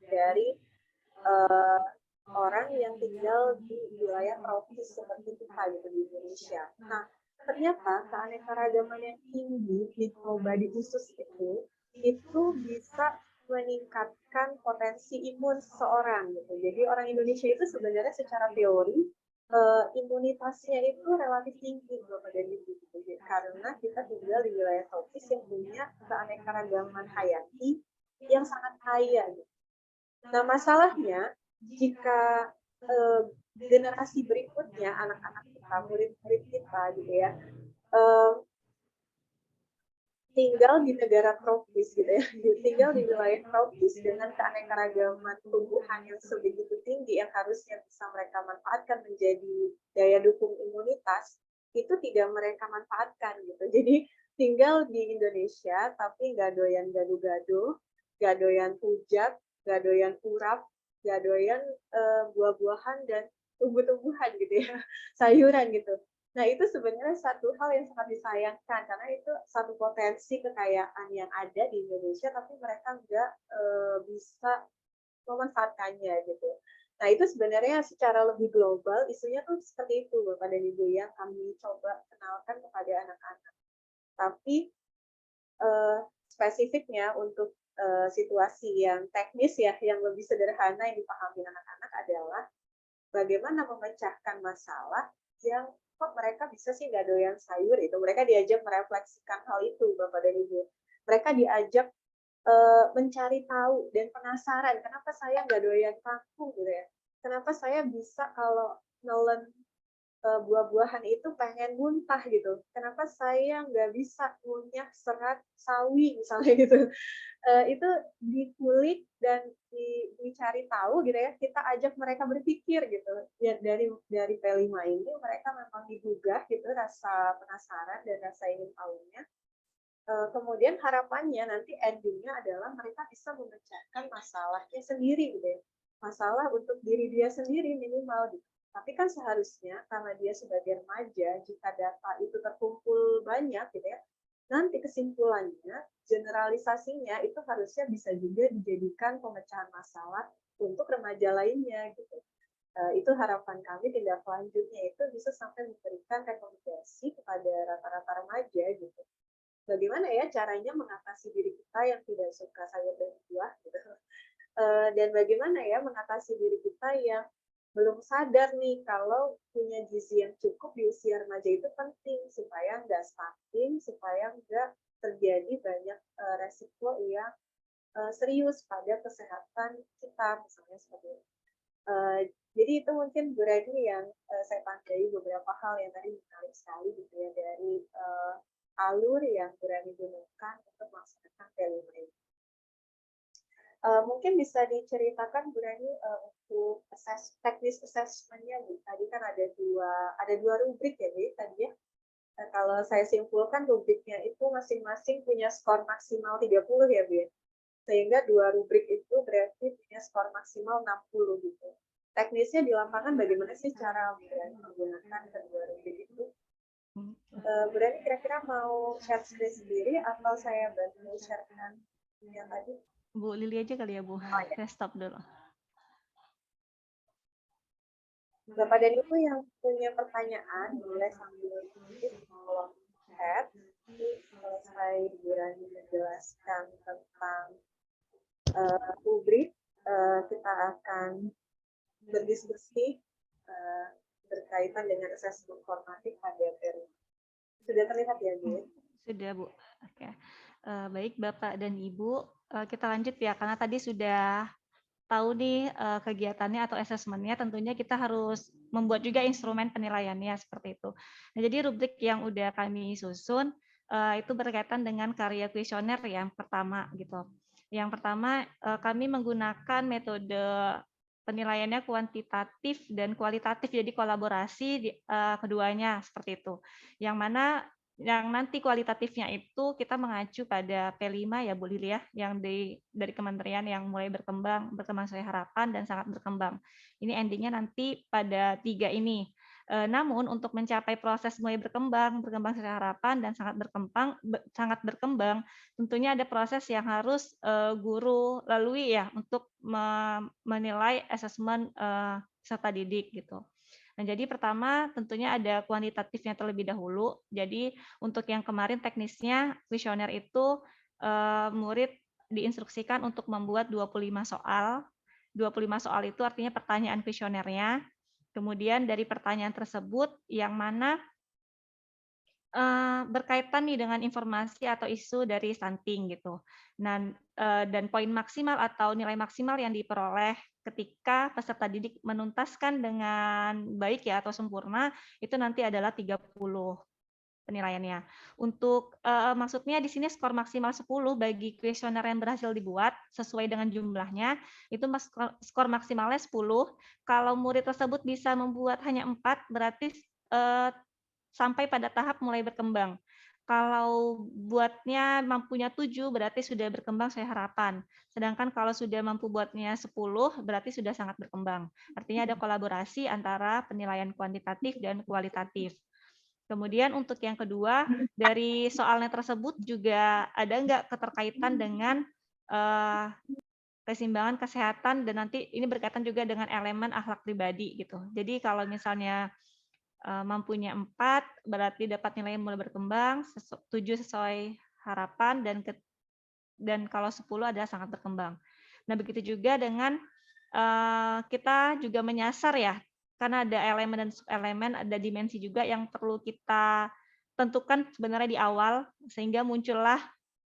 dari orang yang tinggal di wilayah tropis seperti kita gitu di Indonesia. Nah, ternyata keanekaragaman yang tinggi mikroba di usus itu bisa meningkatkan potensi imun seseorang gitu. Jadi orang Indonesia itu sebenarnya secara teori imunitasnya itu relatif tinggi Bapak dan Ibu gitu. Karena kita tinggal di wilayah tropis yang punya keanekaragaman hayati yang sangat kaya gitu. Nah, masalahnya jika generasi berikutnya, anak-anak kita, murid-murid kita gitu ya, tinggal di negara tropis gitu ya, tinggal di wilayah tropis dengan keanekaragaman tumbuhan yang sebegitu tinggi yang harusnya bisa mereka manfaatkan menjadi daya dukung imunitas, itu tidak mereka manfaatkan gitu. Jadi tinggal di Indonesia tapi nggak doyan gado-gado, nggak doyan rujak, nggak doyan urap, nggak doyan buah-buahan dan tumbuh-tumbuhan gitu ya, sayuran gitu. Nah, itu sebenarnya satu hal yang sangat disayangkan, karena itu satu potensi kekayaan yang ada di Indonesia, tapi mereka nggak bisa memanfaatkannya gitu. Nah, itu sebenarnya secara lebih global, isunya tuh seperti itu, Bapak dan Ibu, yang kami coba kenalkan kepada anak-anak. Tapi spesifiknya untuk situasi yang teknis ya, yang lebih sederhana yang dipahami anak-anak adalah bagaimana memecahkan masalah yang kok mereka bisa sih nggak doyan sayur itu. Mereka diajak merefleksikan hal itu, Bapak dan Ibu. Mereka diajak mencari tahu dan penasaran kenapa saya nggak doyan kangkung gitu ya. Kenapa saya bisa kalau nelen buah-buahan itu pengen muntah gitu. Kenapa saya nggak bisa ngunyah serat sawi misalnya gitu. Itu dikulik dan dicari tahu gitu ya. Kita ajak mereka berpikir gitu. Ya, dari P5 ini mereka memang digugah gitu rasa penasaran dan rasa ingin tahunya. Kemudian harapannya nanti endingnya adalah mereka bisa memecahkan masalahnya sendiri gitu ya. Masalah untuk diri dia sendiri minimal gitu. Tapi kan seharusnya karena dia sebagai remaja, jika data itu terkumpul banyak gitu ya, nanti kesimpulannya, generalisasinya itu harusnya bisa juga dijadikan pemecahan masalah untuk remaja lainnya gitu. Itu harapan kami tindak lanjutnya itu bisa sampai memberikan rekomendasi kepada rata-rata remaja gitu. Bagaimana ya caranya mengatasi diri kita yang tidak suka sayur dan buah gitu. Dan bagaimana ya mengatasi diri kita yang belum sadar nih kalau punya gizi yang cukup di usia remaja itu penting supaya nggak stunting, supaya nggak terjadi banyak resiko yang serius pada kesehatan kita misalnya seperti itu. Jadi itu mungkin Bu Reni yang saya tanggapi beberapa hal yang tadi menarik sekali gitu ya dari alur yang Bu Reni gunakan untuk melaksanakan P5 ini. Mungkin bisa diceritakan Bu Rani untuk teknis assessment-nya Bu. Tadi kan ada dua rubrik ya Bu tadi ya. Kalau saya simpulkan rubriknya itu masing-masing punya skor maksimal 30 ya Bu. Sehingga dua rubrik itu berarti punya skor maksimal 60 gitu. Teknisnya di lapangan bagaimana sih cara Bu Rani menggunakan kedua rubrik itu? Bu Rani kira-kira mau share screen sendiri atau saya bantu sharekan yang tadi? Bu Lili aja kali ya Bu. Oh, ya. Saya stop dulu. Bapak dan Ibu yang punya pertanyaan boleh sambil tulis di kolom chat. Nanti selesai Bu Rani menjelaskan tentang rubrik, kita akan berdiskusi berkaitan dengan asesmen formatif pada PERI. Sudah terlihat ya, Bu? Sudah, Bu. Oke. Baik, Bapak dan Ibu, kita lanjut ya, karena tadi sudah tahu nih kegiatannya atau asesmennya, tentunya kita harus membuat juga instrumen penilaiannya seperti itu. Nah, jadi rubrik yang udah kami susun itu berkaitan dengan karya kuesioner yang pertama gitu. Yang pertama kami menggunakan metode penilaiannya kuantitatif dan kualitatif, jadi kolaborasi keduanya seperti itu. Yang mana yang nanti kualitatifnya itu kita mengacu pada P5 ya Bu Lili ya, yang dari kementerian yang mulai berkembang sesuai harapan dan sangat berkembang. Ini endingnya nanti pada 3 ini. Namun untuk mencapai proses mulai berkembang sesuai harapan dan sangat berkembang, tentunya ada proses yang harus guru lalui ya untuk menilai asesmen peserta didik gitu. Nah, jadi pertama tentunya ada kuantitatifnya terlebih dahulu. Jadi untuk yang kemarin teknisnya kuesioner itu murid diinstruksikan untuk membuat 25 soal. 25 soal itu artinya pertanyaan kuesionernya. Kemudian dari pertanyaan tersebut yang mana berkaitan nih dengan informasi atau isu dari stunting gitu. Nah, dan poin maksimal atau nilai maksimal yang diperoleh ketika peserta didik menuntaskan dengan baik ya atau sempurna itu nanti adalah 30 penilaiannya. Untuk maksudnya di sini skor maksimal 10 bagi kuesioner yang berhasil dibuat sesuai dengan jumlahnya itu skor maksimalnya 10. Kalau murid tersebut bisa membuat hanya 4 berarti sampai pada tahap mulai berkembang. Kalau buatnya mampunya 7 berarti sudah berkembang sesuai harapan. Sedangkan kalau sudah mampu buatnya 10 berarti sudah sangat berkembang. Artinya ada kolaborasi antara penilaian kuantitatif dan kualitatif. Kemudian untuk yang kedua, dari soalnya tersebut juga ada nggak keterkaitan dengan keseimbangan kesehatan dan nanti ini berkaitan juga dengan elemen akhlak pribadi gitu. Jadi kalau misalnya mampunya 4 berarti dapat nilai yang mulai berkembang, 7 sesuai harapan dan kalau 10 adalah sangat berkembang. Nah, begitu juga dengan kita juga menyasar ya, karena ada elemen dan subelemen, ada dimensi juga yang perlu kita tentukan sebenarnya di awal sehingga muncullah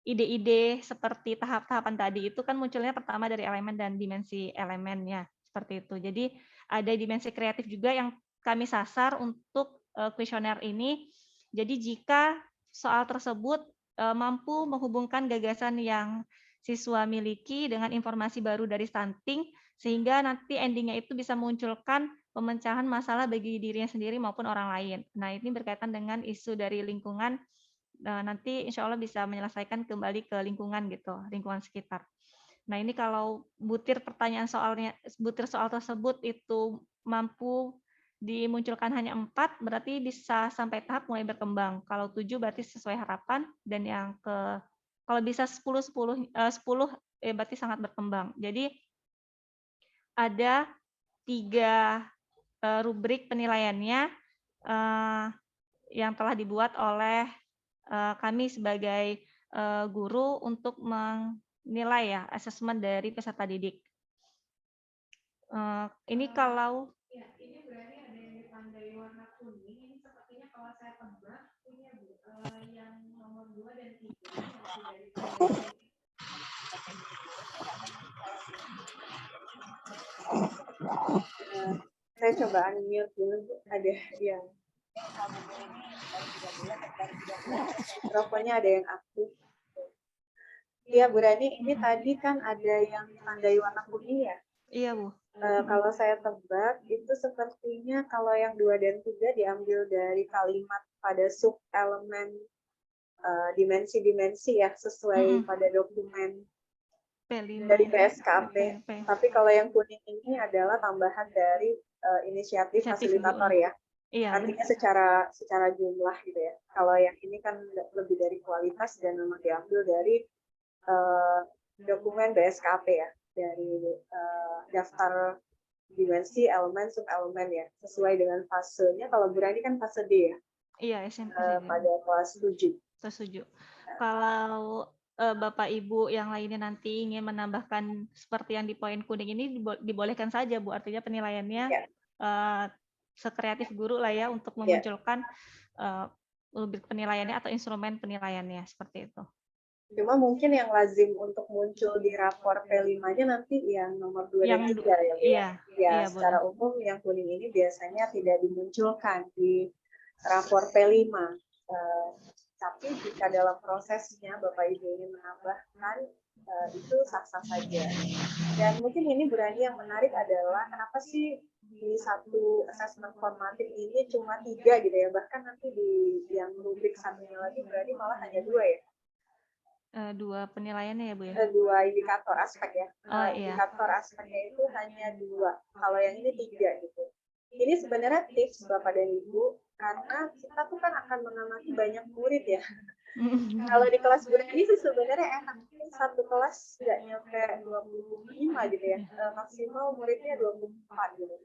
ide-ide seperti tahap-tahapan tadi itu kan munculnya pertama dari elemen dan dimensi elemennya seperti itu. Jadi ada dimensi kreatif juga yang kami sasar untuk kuesioner ini. Jadi jika soal tersebut mampu menghubungkan gagasan yang siswa miliki dengan informasi baru dari stunting, sehingga nanti endingnya itu bisa munculkan pemecahan masalah bagi dirinya sendiri maupun orang lain. Nah, ini berkaitan dengan isu dari lingkungan, nanti insya Allah bisa menyelesaikan kembali ke lingkungan gitu, lingkungan sekitar. Nah, ini kalau butir soal tersebut itu mampu dimunculkan hanya 4, berarti bisa sampai tahap mulai berkembang. Kalau 7 berarti sesuai harapan, dan kalau bisa 10 berarti sangat berkembang. Jadi ada 3 rubrik penilaiannya yang telah dibuat oleh kami sebagai guru untuk menilai ya asesmen dari peserta didik. Ini kalau ini berarti ada yang ditandai warna kuning. Ini sepertinya kalau saya tebak ini ya Bu, yang nomor 2 dan 3 yang sudah ditandai. Saya coba unmute dulu, Bu. Ada yang mikrofonnya ada yang aktif. Iya, Bu Rani, ini tadi kan ada yang tandai warna kuning ya? Iya, Bu. Kalau saya tebak, itu sepertinya kalau yang 2 dan 3 diambil dari kalimat pada sub-elemen dimensi-dimensi ya, sesuai pada dokumen dari PSKP. Tapi kalau yang kuning ini adalah tambahan dari inisiatif fasilitator ya. Iya, artinya secara jumlah gitu ya. Kalau yang ini kan lebih dari kualitas dan memang diambil dari dokumen BSKP ya, dari daftar dimensi, elemen, sub-elemen ya, sesuai dengan fasenya. Kalau Bu Rani kan fase D ya? Iya, SMP. Pada kelas 7. Setuju. Kalau Bapak Ibu yang lainnya nanti ingin menambahkan seperti yang di poin kuning ini dibolehkan saja Bu. Artinya penilaiannya Ya, sekreatif guru lah ya untuk ya. memunculkan rubrik penilaiannya atau instrumen penilaiannya seperti itu. Cuma mungkin yang lazim untuk muncul di rapor P5-nya nanti yang nomor 2 dan Yang 3 ya, Bu, ya. Ya, iya secara boleh. umum yang kuning ini biasanya tidak dimunculkan di rapor P5. Tapi jika dalam prosesnya Bapak Ibu ingin menambahkan, itu sah-sah saja. Dan mungkin ini berani yang menarik adalah kenapa sih di satu asesmen formatif ini cuma 3 gitu ya, bahkan nanti di yang rubrik satunya lagi berani malah hanya 2 ya. 2 penilaiannya ya Bu ya? 2 indikator aspek ya. Oh iya. Indikator aspeknya itu hanya 2. Kalau yang ini 3 gitu. Ini sebenarnya tips Bapak dan Ibu, karena kita tuh kan akan mengamati banyak murid ya. Kalau di kelas berani sih sebenarnya enak. Mungkin satu kelas nggak nyampe 25 gitu ya. Maksimal muridnya 24 gitu.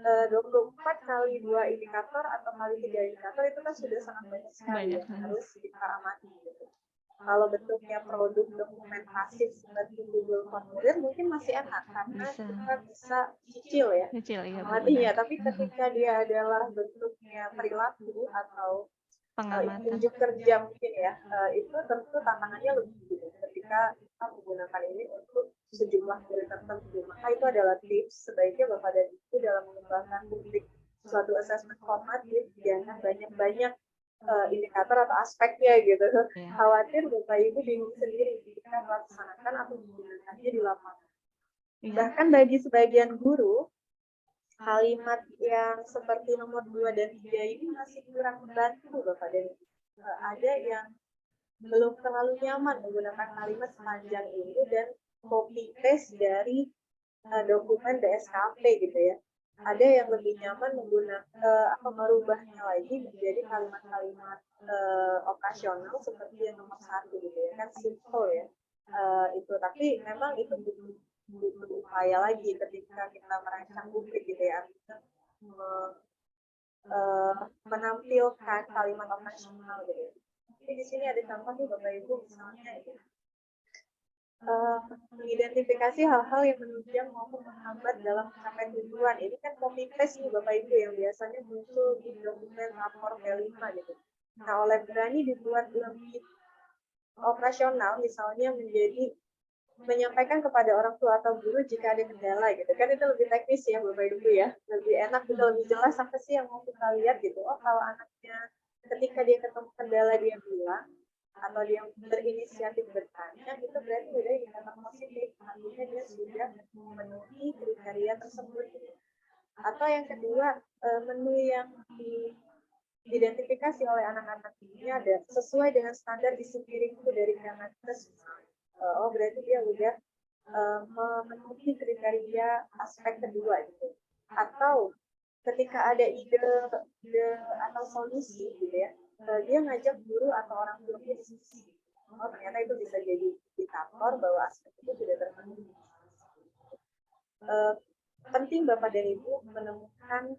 24 kali 2 indikator atau kali 3 indikator itu kan sudah sangat banyak sekali ya. Harus kita amati gitu. Kalau bentuknya produk dokumen pasif seperti Google Formulir mungkin masih enak karena kita bisa cicil ya. Kecil ya Bu. Artinya, tapi ketika dia adalah bentuknya perilaku atau Pengamatan. unjuk kerja mungkin ya, itu tentu tantangannya lebih gitu ketika kita menggunakan ini untuk sejumlah murid tertentu. Maka itu adalah tips sebaiknya Bapak dan Ibu dalam mengembangkan rubrik suatu assessment formatif jangan banyak-banyak indikator atau aspeknya gitu. Khawatir Bapak Ibu bingung sendiri jika melaksanakan atau menggunakannya di lapangan. Bahkan bagi sebagian guru, kalimat yang seperti nomor 2 dan 3 ini masih kurang membantu Bapak dan Ibu. Ada yang belum terlalu nyaman menggunakan kalimat sepanjang ini dan copy paste dari dokumen BSKP gitu ya. Ada yang lebih nyaman menggunakan atau merubahnya lagi menjadi kalimat-kalimat operasional seperti yang nomor 1 gitu ya, kan simple ya. Itu tapi memang itu butuh upaya lagi ketika kita merancang rubrik gitu ya, menampilkan kalimat operasional gitu. Jadi di sini ada contoh nih Bapak Ibu misalnya ya. Mengidentifikasi hal-hal yang menunjang maupun menghambat dalam mencapai tujuan. Ini kan copy paste nih Bapak Ibu yang biasanya muncul di dokumen rapor P5 gitu. Nah, oleh berani dibuat lebih operasional, misalnya menjadi menyampaikan kepada orang tua atau guru jika ada kendala gitu kan, itu lebih teknis ya Bapak Ibu ya, lebih enak gitu, lebih jelas apa sih yang mau kita lihat gitu. Oh, kalau anaknya ketika dia ketemu kendala dia bilang atau dia berinisiatif bertanya, itu berarti udah indikator positif, artinya dia sudah memenuhi kriteria tersebut gitu. Atau yang kedua, menu yang diidentifikasi oleh anak-anak ini ada sesuai dengan standar isi piringku dari Kemenkes. Oh, berarti dia udah memenuhi kriteria aspek kedua gitu. Atau ketika ada ide atau solusi gitu ya, dia ngajak guru atau orang tuanya diskusi. Oh, ternyata itu bisa jadi indikator bahwa aspek itu sudah terpenuhi. Penting Bapak dan Ibu menemukan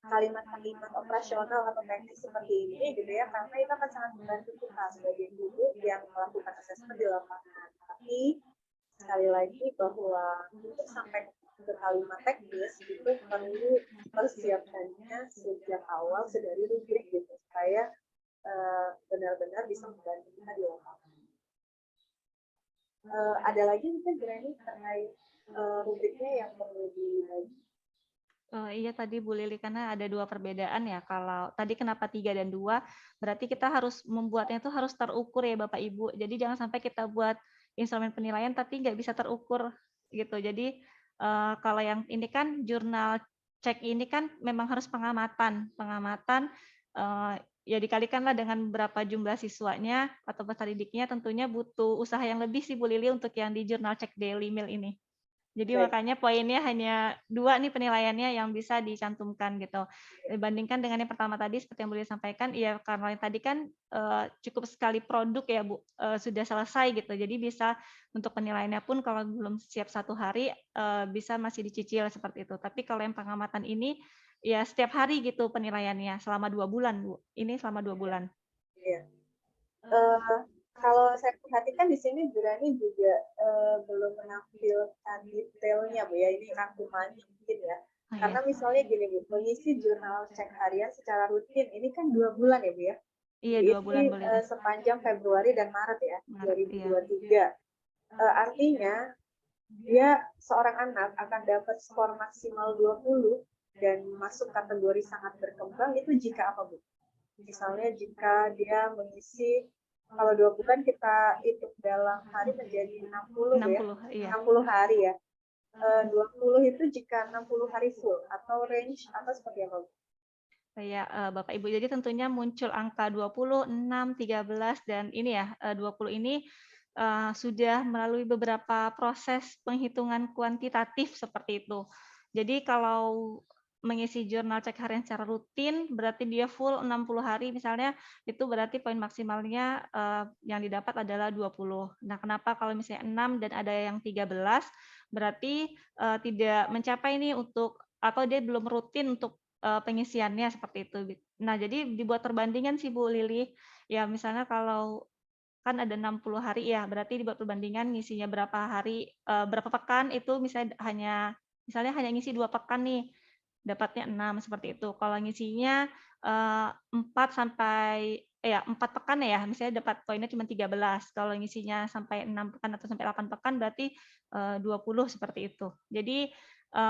kalimat-kalimat operasional atau teknis seperti ini gitu ya, karena itu akan sangat membantu kita sebagai guru yang melakukan asesmen di lapangan. Tapi sekali lagi bahwa untuk sampai ke kalimat teknis itu perlu persiapannya sejak awal sedari rubrik gitu supaya benar-benar bisa membantu kita di lapangan. Ada lagi mungkin berani terkait rubriknya yang perlu dibagi? Iya tadi Bu Lili, karena ada 2 perbedaan ya. Kalau tadi kenapa 3 dan 2, berarti kita harus membuatnya itu harus terukur ya Bapak Ibu. Jadi jangan sampai kita buat instrumen penilaian tapi nggak bisa terukur gitu. Jadi kalau yang ini kan jurnal cek ini kan memang harus pengamatan. Ya dikalikanlah dengan berapa jumlah siswanya atau peserta didiknya, tentunya butuh usaha yang lebih sih Bu Lili untuk yang di jurnal cek daily meal ini. Jadi makanya poinnya hanya 2 nih penilaiannya yang bisa dicantumkan gitu. Dibandingkan dengan yang pertama tadi seperti yang Bu Lili sampaikan, ya karena yang tadi kan cukup sekali produk ya Bu, sudah selesai gitu. Jadi bisa untuk penilaiannya pun kalau belum siap 1 hari bisa masih dicicil seperti itu. Tapi kalau yang pengamatan ini ya setiap hari gitu penilaiannya selama 2 bulan Bu. Ini selama 2 bulan. Iya. Eh, kalau saya perhatikan di sini Burani juga belum menampilkan detailnya Bu ya, ini rangkumannya mungkin ya. Oh, Karena iya. misalnya gini Bu, mengisi jurnal cek harian secara rutin, ini kan 2 bulan ya Bu ya, Iya, 2 bulan diisi boleh deh. sepanjang Februari dan Maret ya, Maret, iya. 2023. Artinya dia seorang anak akan dapat skor maksimal 20 dan masuk kategori sangat berkembang itu jika apa Bu? Misalnya jika dia mengisi, kalau 2 bulan kita hitung dalam hari menjadi 60 ya, 60, iya. 60 hari ya. 20 itu jika 60 hari full atau range atau seperti apa Bu? Kayak Bapak Ibu, jadi tentunya muncul angka 20, 6, 13 dan ini ya 20 ini sudah melalui beberapa proses penghitungan kuantitatif seperti itu. Jadi kalau mengisi jurnal cek harian secara rutin berarti dia full 60 hari misalnya, itu berarti poin maksimalnya yang didapat adalah 20. Nah, kenapa kalau misalnya 6 dan ada yang 13 berarti tidak mencapai nih untuk atau dia belum rutin untuk pengisiannya seperti itu. Nah, jadi dibuat perbandingan sih Bu Lili. Ya, misalnya kalau kan ada 60 hari ya, berarti dibuat perbandingan ngisinya berapa hari, berapa pekan itu misalnya hanya ngisi 2 pekan nih, dapatnya 6 seperti itu. Kalau ngisinya 4 sampai 4 pekan ya, misalnya dapat poinnya cuma 13. Kalau ngisinya sampai 6 pekan atau sampai 8 pekan berarti 20 seperti itu. Jadi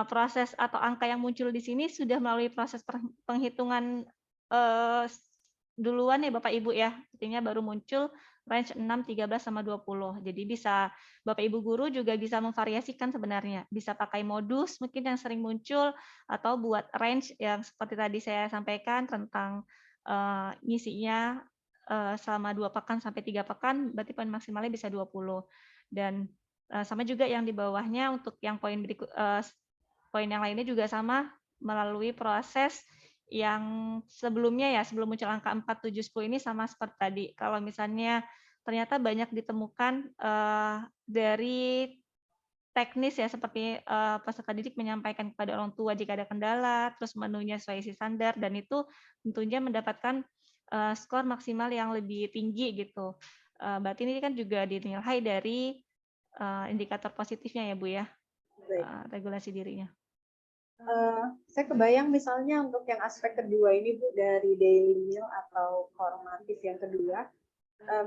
proses atau angka yang muncul di sini sudah melalui proses penghitungan duluan ya Bapak Ibu ya. Artinya baru muncul range 6, 13 sama 20. Jadi bisa Bapak Ibu guru juga bisa memvariasikan sebenarnya. Bisa pakai modus mungkin yang sering muncul atau buat range yang seperti tadi saya sampaikan tentang ngisinya selama 2 pekan sampai 3 pekan berarti poin maksimalnya bisa 20. Dan sama juga yang di bawahnya untuk yang poin berikut poin yang lainnya juga sama melalui proses yang sebelumnya ya, sebelum muncul angka 4, 7, 10 ini sama seperti tadi. Kalau misalnya ternyata banyak ditemukan dari teknis ya seperti peserta didik menyampaikan kepada orang tua jika ada kendala, terus menunya sesuai isi standar dan itu tentunya mendapatkan skor maksimal yang lebih tinggi gitu. Berarti ini kan juga dinilai dari indikator positifnya ya Bu ya, Baik. regulasi dirinya. Saya kebayang misalnya untuk yang aspek kedua ini Bu, dari daily meal atau formatif yang kedua,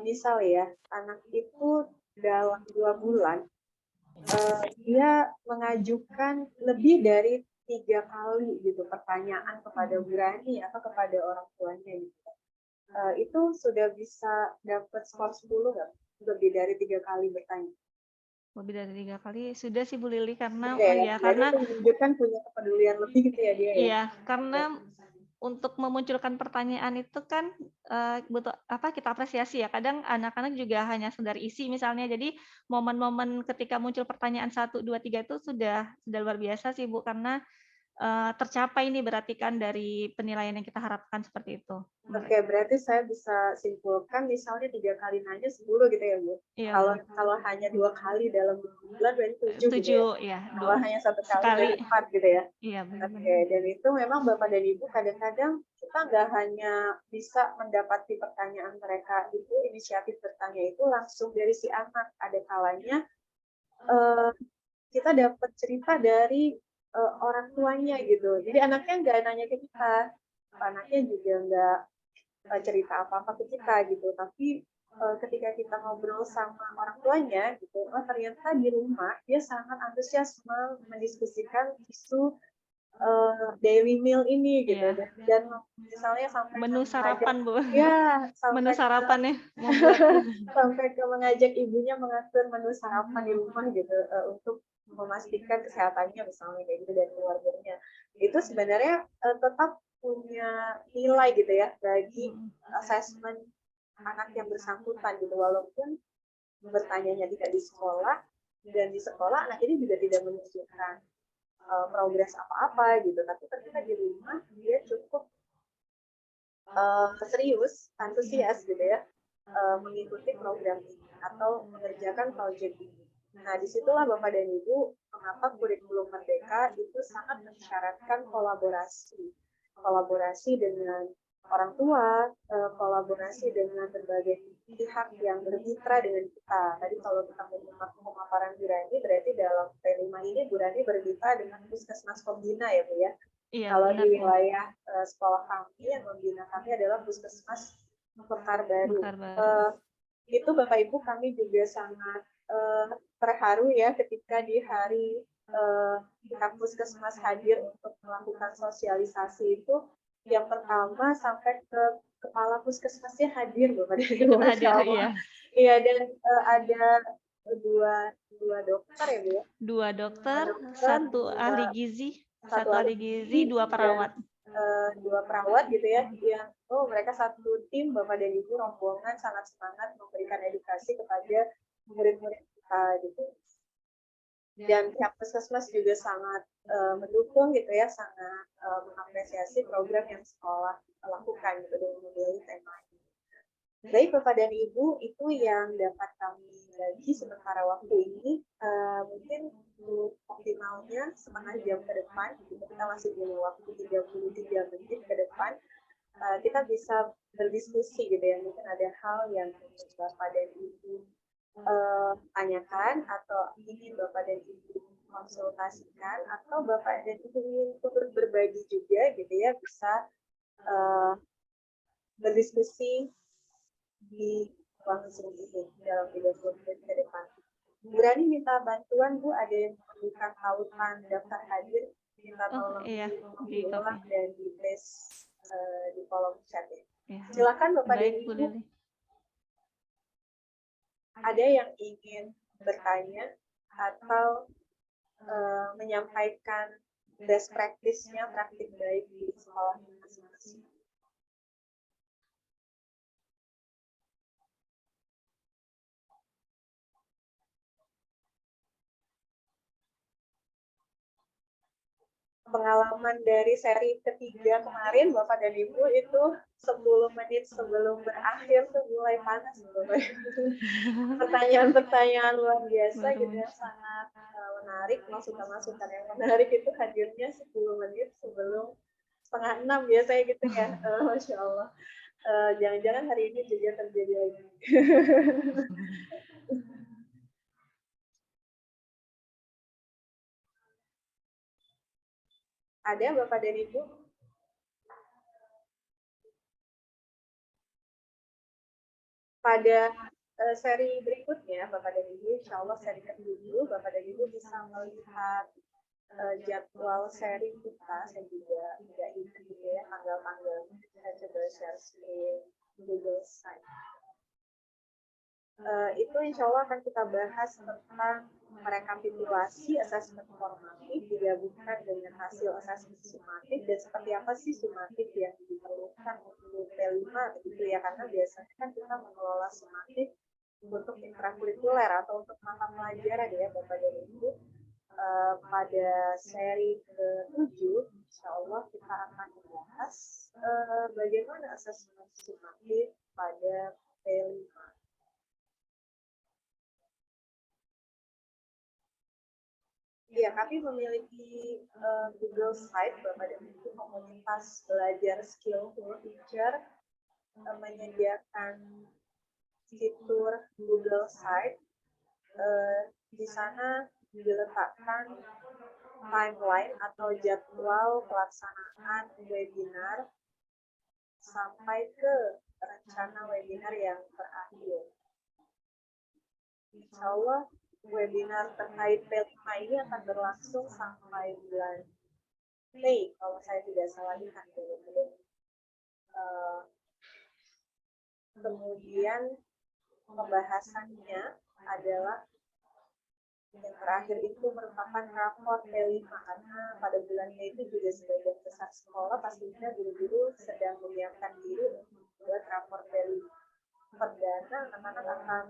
misal ya, anak itu dalam 2 bulan dia mengajukan lebih dari 3 kali gitu pertanyaan kepada Burani atau kepada orang tuanya gitu. Itu sudah bisa dapat skor 10 nggak? Lebih dari 3 kali bertanya. Lebih dari 3 kali sudah sih Bu Lili karena Oke, berarti karena itu menunjukkan punya kepedulian lebih gitu ya dia ya. iya, karena untuk memunculkan pertanyaan itu kan butuh kita apresiasi ya. Kadang anak-anak juga hanya sekedar isi misalnya. Jadi momen-momen ketika muncul pertanyaan 1, 2, 3 itu sudah luar biasa sih Bu karena tercapai nih berarti kan dari penilaian yang kita harapkan seperti itu. Oke, berarti saya bisa simpulkan misalnya 3 kali nanya 10 gitu ya Bu. Iya. Kalau hanya 2 kali dalam 2 bulan berarti 7 gitu ya. 7 ya. Kalau hanya 1 kali Sekali. berarti 4 gitu ya. Iya, Oke, benar-benar. dan itu memang Bapak dan Ibu kadang-kadang kita nggak hanya bisa mendapati pertanyaan mereka itu, inisiatif bertanya itu langsung dari si anak. Ada kalanya kita dapat cerita dari orang tuanya gitu. Jadi anaknya nggak nanya ke kita, anaknya juga nggak cerita apa-apa ke kita gitu. Tapi ketika kita ngobrol sama orang tuanya gitu, oh ternyata di rumah dia sangat antusias mendiskusikan isu daily meal ini gitu. Iya. Dan misalnya sampai Menu sarapan Bu. ya Menu sampai sarapan ya membuat sampai ke mengajak ibunya mengatur menu sarapan di rumah gitu untuk memastikan kesehatannya misalnya kayak gitu dan keluarganya. Itu sebenarnya tetap punya nilai gitu ya bagi asesmen anak yang bersangkutan gitu, walaupun bertanyanya tidak di sekolah, dan di sekolah anak ini juga tidak menunjukkan progres apa-apa gitu, tapi ketika di rumah dia cukup serius, antusias gitu ya mengikuti program ini atau mengerjakan proyek ini. Nah, disitulah Bapak dan Ibu, mengapa kurikulum Merdeka itu sangat mensyaratkan kolaborasi. Kolaborasi dengan orang tua, kolaborasi dengan berbagai pihak yang bermitra dengan kita. Tadi kalau kita menyimak pemaparan Bu Rani, berarti dalam P5 ini Bu Rani bermitra dengan Puskesmas Pembina ya Bu ya. Iya, Kalau benar, di Bu. wilayah sekolah kami yang membina kami adalah Puskesmas Mekar Baru. Mekar Baru. Itu Bapak Ibu kami juga sangat terharu ya ketika di hari pihak Puskesmas hadir untuk melakukan sosialisasi itu, yang pertama sampai ke kepala puskesmasnya hadir Bapak dan Ibu. Hadir, iya. Iya, dan ada dua dokter ya Bu ya. Dua dokter, satu ahli gizi, satu ahli gizi, dua perawat. Dua perawat gitu ya, yang mereka satu tim Bapak dan Ibu rombongan sangat semangat memberikan edukasi kepada murid-murid kita gitu. Dan pihak puskesmas juga sangat mendukung gitu ya, sangat mengapresiasi program yang sekolah lakukan gitu dengan memilih tema ini. Baik Bapak dan Ibu, itu yang dapat kami bagi sementara waktu ini. Mungkin optimalnya setengah jam ke depan, kita masih punya waktu 33 menit ke depan, kita bisa berdiskusi gitu ya. Mungkin ada hal yang Bapak dan Ibu tanyakan atau ingin Bapak dan Ibu konsultasikan, atau Bapak dan Ibu ingin berbagi juga gitu ya, bisa berdiskusi di ruang Zoom ini dalam 30 menit ke depan. Bu Rani minta bantuan Bu, ada yang memerlukan tautan daftar hadir, minta tolong diulang dan di paste di kolom chat ya. Silakan Bapak dan Ibu. Ada yang ingin bertanya atau menyampaikan best practice-nya, praktik baik di sekolah masing-masing. Pengalaman dari seri ketiga kemarin Bapak dan Ibu itu 10 menit sebelum berakhir tuh mulai panas Bapak. Pertanyaan-pertanyaan luar biasa gitu ya, sangat menarik, masukan-masukan yang menarik itu hadirnya 10 menit sebelum setengah 6 biasanya gitu ya. Masya Allah. Jangan-jangan hari ini juga terjadi lagi. Ada Bapak dan Ibu? Pada seri berikutnya, Bapak dan Ibu, insya Allah seri ke-7, Bapak dan Ibu bisa melihat jadwal seri kita. Saya juga tidak ingat gitu ya, tanggal-tanggal. Saya coba share screen Google Site. Itu insya Allah akan kita bahas tentang merekapitulasi asesmen formatif digabungkan dengan hasil asesmen sumatif, dan seperti apa sih sumatif yang diperlukan untuk P5 gitu ya, karena biasanya kan kita mengelola sumatif untuk intrakurikuler atau untuk mata pelajaran ya Bapak dan Ibu. Pada seri ke-7 insya Allah kita akan membahas bagaimana asesmen sumatif pada P5. Ya, kami memiliki Google Site, Bapak dan Ibu, komunitas belajar Skillful Teacher, menyediakan fitur Google Site. Di sana diletakkan timeline atau jadwal pelaksanaan webinar sampai ke rencana webinar yang terakhir. Insya Allah webinar terkait P5 ini akan berlangsung sampai bulan Mei, kalau saya tidak salah ingat. Kemudian pembahasannya adalah yang terakhir itu merupakan rapor P5, karena pada bulan Mei itu juga sebagian besar sekolah pastinya guru-guru sedang menyiapkan diri untuk membuat rapor P5. Perdana anak-anak akan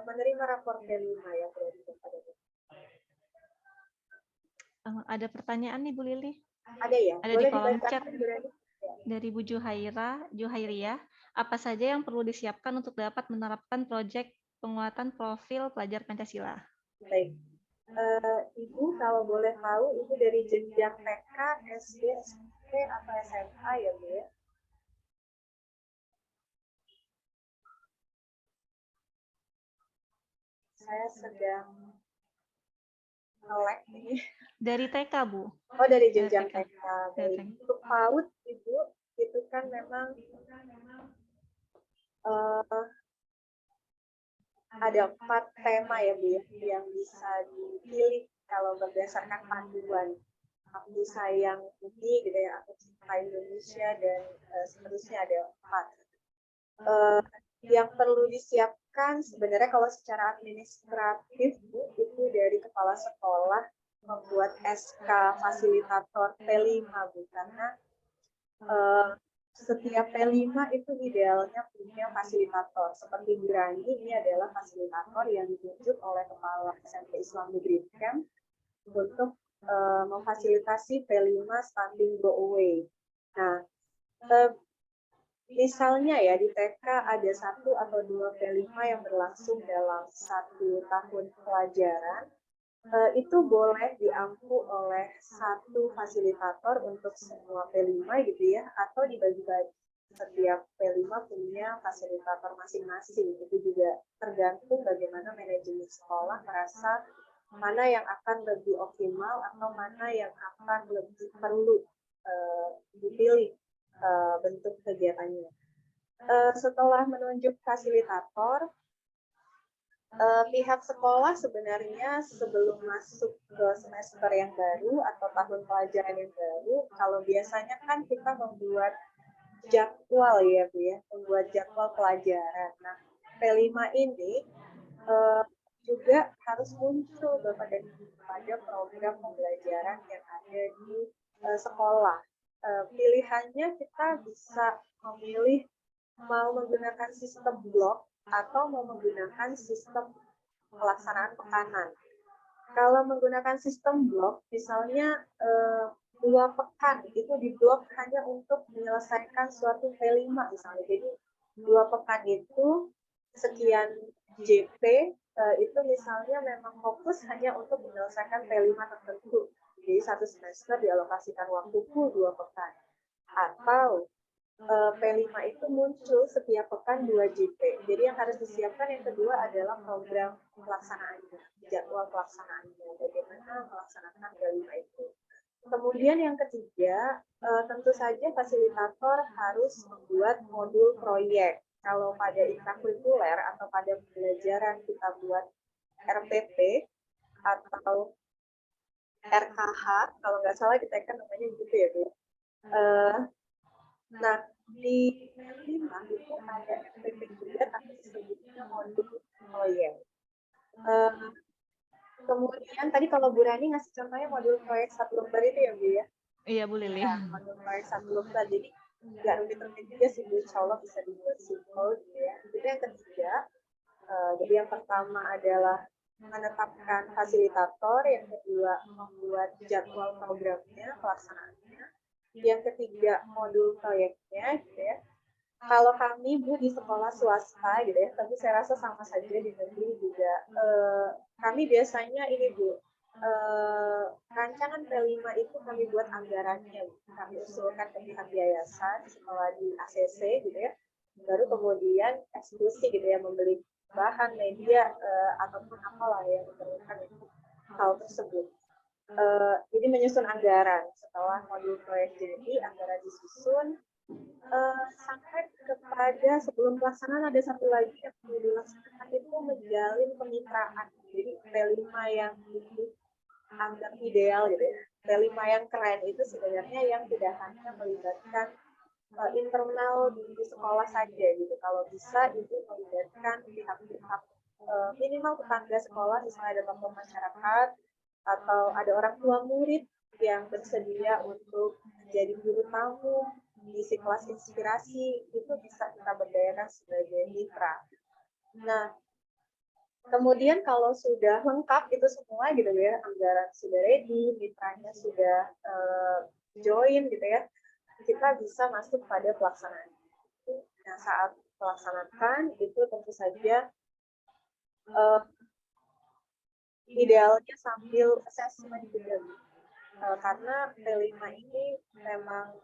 menerima rapor P5 ya berarti kepada ada pertanyaan nih Bu Lili? Ada ya? Ada boleh di kolom chat dari Bu Juhairia. Apa saja yang perlu disiapkan untuk dapat menerapkan proyek penguatan profil pelajar Pancasila? Baik. Ibu kalau boleh tahu, Ibu dari jenjang TK, SD, SMP, atau SMA ya Bu ya? saya sedang nge-lag nih. Dari TK, Bu. Oh, dari Dari jenjang TK. TK. Dari Baik. TK. Untuk PAUD, Ibu, itu kan memang ada 4 tema ya, Bu, ya, yang bisa dipilih kalau berdasarkan panduan Aku Sayang Bumi, gitu ya, Aku Cinta Indonesia, dan seterusnya ada 4. Yang perlu disiapkan sebenarnya kalau secara administratif, Bu, itu dari kepala sekolah membuat SK fasilitator P5, Bu, karena setiap P5 itu idealnya punya fasilitator. Seperti Burani, ini adalah fasilitator yang ditunjuk oleh Kepala SMP Islam Negeri Camp untuk memfasilitasi P5 standing go away. Nah, misalnya ya di TK ada 1 atau 2 P5 yang berlangsung dalam 1 tahun pelajaran, itu boleh diampu oleh 1 fasilitator untuk semua P5 gitu ya, atau dibagi-bagi. Setiap P5 punya fasilitator masing-masing. Itu juga tergantung bagaimana manajemen sekolah merasa mana yang akan lebih optimal atau mana yang akan lebih perlu dipilih bentuk kegiatannya. Setelah menunjuk fasilitator, pihak sekolah sebenarnya sebelum masuk ke semester yang baru atau tahun pelajaran yang baru, kalau biasanya kan kita membuat jadwal ya, Bu ya, membuat jadwal pelajaran. Nah, P5 ini juga harus muncul Bapak dan Ibu pada program pembelajaran yang ada di sekolah. Pilihannya kita bisa memilih mau menggunakan sistem blok atau mau menggunakan sistem pelaksanaan pekanan. Kalau menggunakan sistem blok, misalnya 2 pekan itu di blok hanya untuk menyelesaikan suatu P5 misalnya. Jadi 2 pekan itu sekian JP, itu misalnya memang fokus hanya untuk menyelesaikan P5 tertentu. Jadi 1 semester dialokasikan waktu full 2 pekan. Atau P5 itu muncul setiap pekan 2 JP. Jadi yang harus disiapkan yang kedua adalah program pelaksanaannya, jadwal pelaksanaannya, bagaimana melaksanakan P5 itu. Kemudian yang ketiga, tentu saja fasilitator harus membuat modul proyek. Kalau pada intrakurikuler atau pada pembelajaran kita buat RPP atau RKH, kalau nggak salah di TK namanya gitu ya, Bu. Nah, di P5 itu ada RPP juga, tapi disebutnya modul proyek. Kemudian tadi kalau Bu Rani ngasih contohnya modul proyek 1 lembar itu ya, Bu ya? Iya, Bu Lili. Ya, modul proyek 1 lembar. Jadi nggak rumit-rumit juga sih, Bu. Insya Allah bisa dibuat simpel gitu ya. Itu yang ketiga. Jadi yang pertama adalah menetapkan fasilitator, yang kedua membuat jadwal programnya, pelaksanaannya, yang ketiga modul proyeknya gitu ya. Kalau kami Bu di sekolah swasta gitu ya, tapi saya rasa sama saja di negeri juga. Kami biasanya ini Bu, rancangan P5 itu kami buat anggarannya, kami usulkan ke pihak yayasan setelah di ACC gitu ya. Baru kemudian eksekusi gitu ya, membeli bahan media ataupun apalah yang diperlukan untuk hal tersebut. Jadi menyusun anggaran setelah modul proyek jadi, anggaran disusun. Sampai kepada sebelum pelaksanaan ada satu lagi yang perlu dilaksanakan, itu menjalin kemitraan. Jadi P5 yang dianggap ideal gitu ya, P5 yang keren itu sebenarnya yang tidak hanya melibatkan internal di sekolah saja gitu. Kalau bisa itu melibatkan pihak-pihak minimal tetangga sekolah, misalnya ada tokoh masyarakat atau ada orang tua murid yang bersedia untuk menjadi guru tamu, mengisi kelas inspirasi, itu bisa kita berdayakan sebagai mitra. Nah, kemudian kalau sudah lengkap itu semua gitu ya, anggaran sudah ready, mitranya sudah join gitu ya, kita bisa masuk pada pelaksanaan. Nah, saat melaksanakan itu tentu saja idealnya sambil assessment juga. Karena P5 ini memang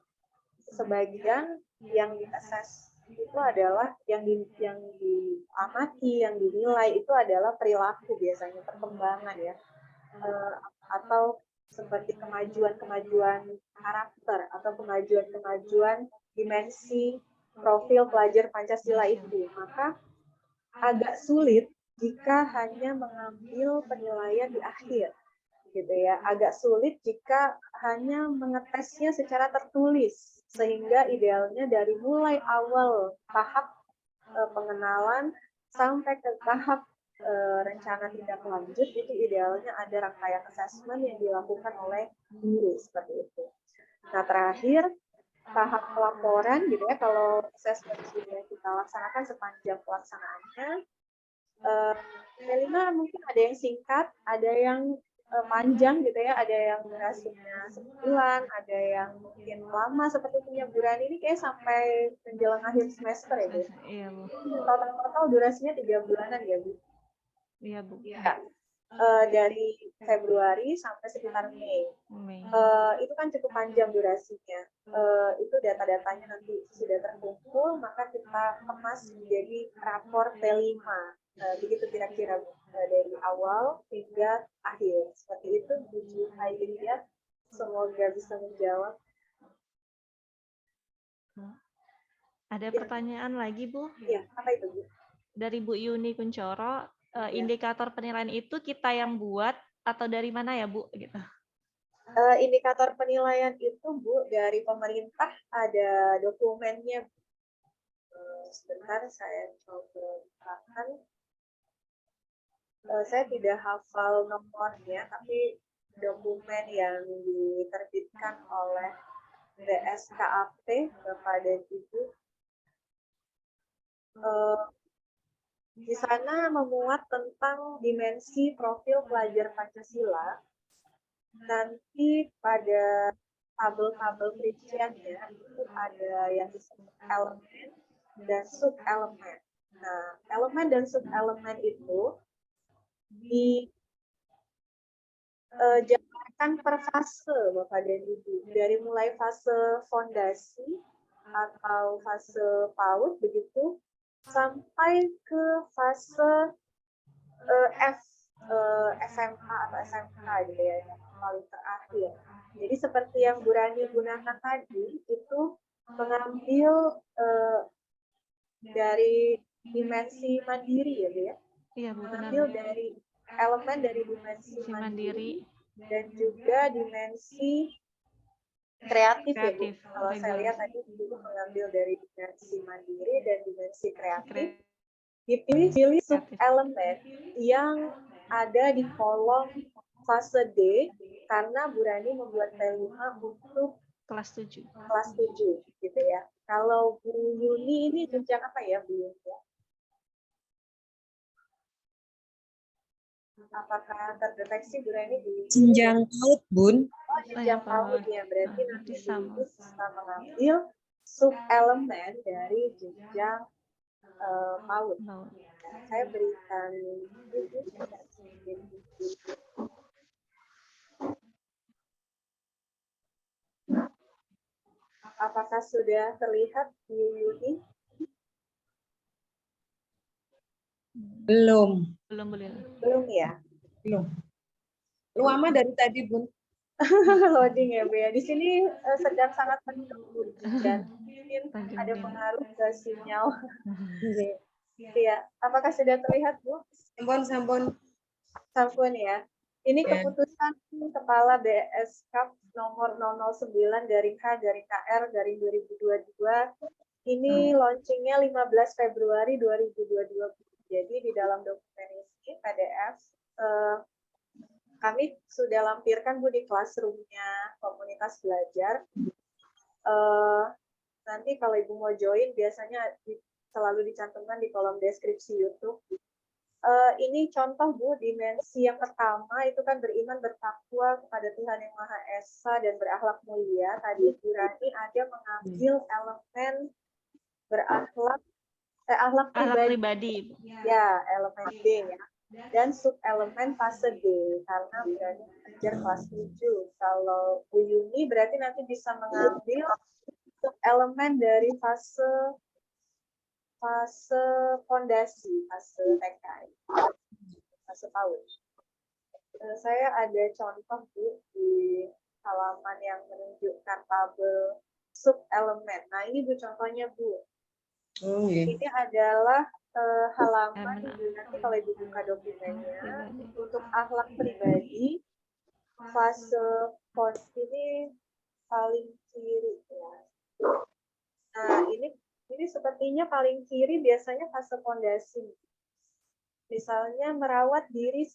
sebagian yang diakses itu adalah yang diamati, yang dinilai itu adalah perilaku biasanya, perkembangan ya. Atau seperti kemajuan-kemajuan karakter atau kemajuan-kemajuan dimensi profil pelajar Pancasila itu. Maka agak sulit jika hanya mengambil penilaian di akhir, gitu ya. Agak sulit jika hanya mengetesnya secara tertulis, sehingga idealnya dari mulai awal tahap pengenalan sampai ke tahap rencana tindak lanjut itu idealnya ada rangkaian assessment yang dilakukan oleh guru seperti itu. Nah, terakhir tahap pelaporan gitu ya, kalau assessment sudah kita laksanakan sepanjang pelaksanaannya, Melina mungkin ada yang singkat, ada yang panjang gitu ya, ada yang durasinya sebulan, ada yang mungkin lama seperti punya Bu Rani ini kayak sampai menjelang akhir semester ya Bu. Iya Bu. Total durasinya 3 bulanan ya Bu. Iya Bu. Ya. Dari Februari sampai sekitar Mei. Itu kan cukup panjang durasinya. Itu data-datanya nanti sudah terkumpul, maka kita kemas menjadi rapor P5. Begitu kira-kira dari awal hingga akhir. Seperti itu, Bu Hailia. Semoga bisa menjawab. Ada pertanyaan lagi Bu? Iya, apa itu Bu? Dari Bu Yuni Kuncoro, indikator penilaian itu kita yang buat atau dari mana ya Bu? Gitu. Indikator penilaian itu Bu dari pemerintah ada dokumennya. Sebentar saya coba bukakan. Saya tidak hafal nomornya, tapi dokumen yang diterbitkan oleh BSKAP Bapak dan Ibu. Di sana memuat tentang dimensi profil pelajar Pancasila. Nanti pada tabel-tabel perinciannya itu ada yang disebut elemen dan sub-elemen. Nah, elemen dan sub-elemen itu dijabarkan per fase Bapak dan Ibu. Dari mulai fase fondasi atau fase PAUD begitu sampai ke fase SMA atau SMK gitu ya, yang paling terakhir. Jadi seperti yang Bu Rani gunakan tadi itu mengambil dari dimensi mandiri ya Bu ya. Iya Bu, mengambil dari elemen dari dimensi mandiri dan juga dimensi kreatif ya Bu. Kalau saya lihat tadi dulu mengambil dari dimensi mandiri dan dimensi kreatif. Dipilih sub-elemen yang ada di kolom fase D karena Bu Rani membuat P5 untuk kelas 7. Kelas 7 gitu ya. Kalau Bu Yuni ini jenjang apa ya Bu Yuni? Apakah terdeteksi Bu Rani di jenjang PAUD, Bun? Oh, jenjang PAUD ya. Berarti nanti Bu bisa mengambil sub-elemen dari jenjang PAUD. Saya berikan apakah sudah terlihat Bu Yuni? Belum. Belum ya? Belum. Lama dari tadi, Bun. Loading ya, Bu ya. Di sini sedang sangat mendung dan mungkin ada pengaruh ke sinyal. Iya, apakah sudah terlihat, Bu? Sampun ya. Ini keputusan Kepala BSKAP nomor 009/H/KR 2022. Ini launchingnya 15 Februari 2022. Jadi di dalam dokumen ini PDF kami sudah lampirkan Bu di classroom-nya komunitas belajar. Nanti kalau Ibu mau join biasanya selalu dicantumkan di kolom deskripsi YouTube. Ini contoh Bu, dimensi yang pertama itu kan beriman bertakwa kepada Tuhan Yang Maha Esa dan berakhlak mulia. Tadi Bu Rani ada mengambil elemen berakhlak akhlak pribadi. Ya, elemen D ya. Dan sub-elemen fase D karena berarti belajar kelas 7. Kalau Bu Yuni berarti nanti bisa mengambil sub-elemen dari fase fase fondasi, fase TK, fase PAUD. Saya ada contoh Bu di halaman yang menunjukkan tabel sub elemen. Nah ini Bu contohnya Bu. Oh, iya. Ini adalah halaman nanti kalau Ibu buka dokumennya untuk akhlak pribadi fase ini paling kiri ya. Nah ini sepertinya paling kiri biasanya fase fondasi. Misalnya merawat diri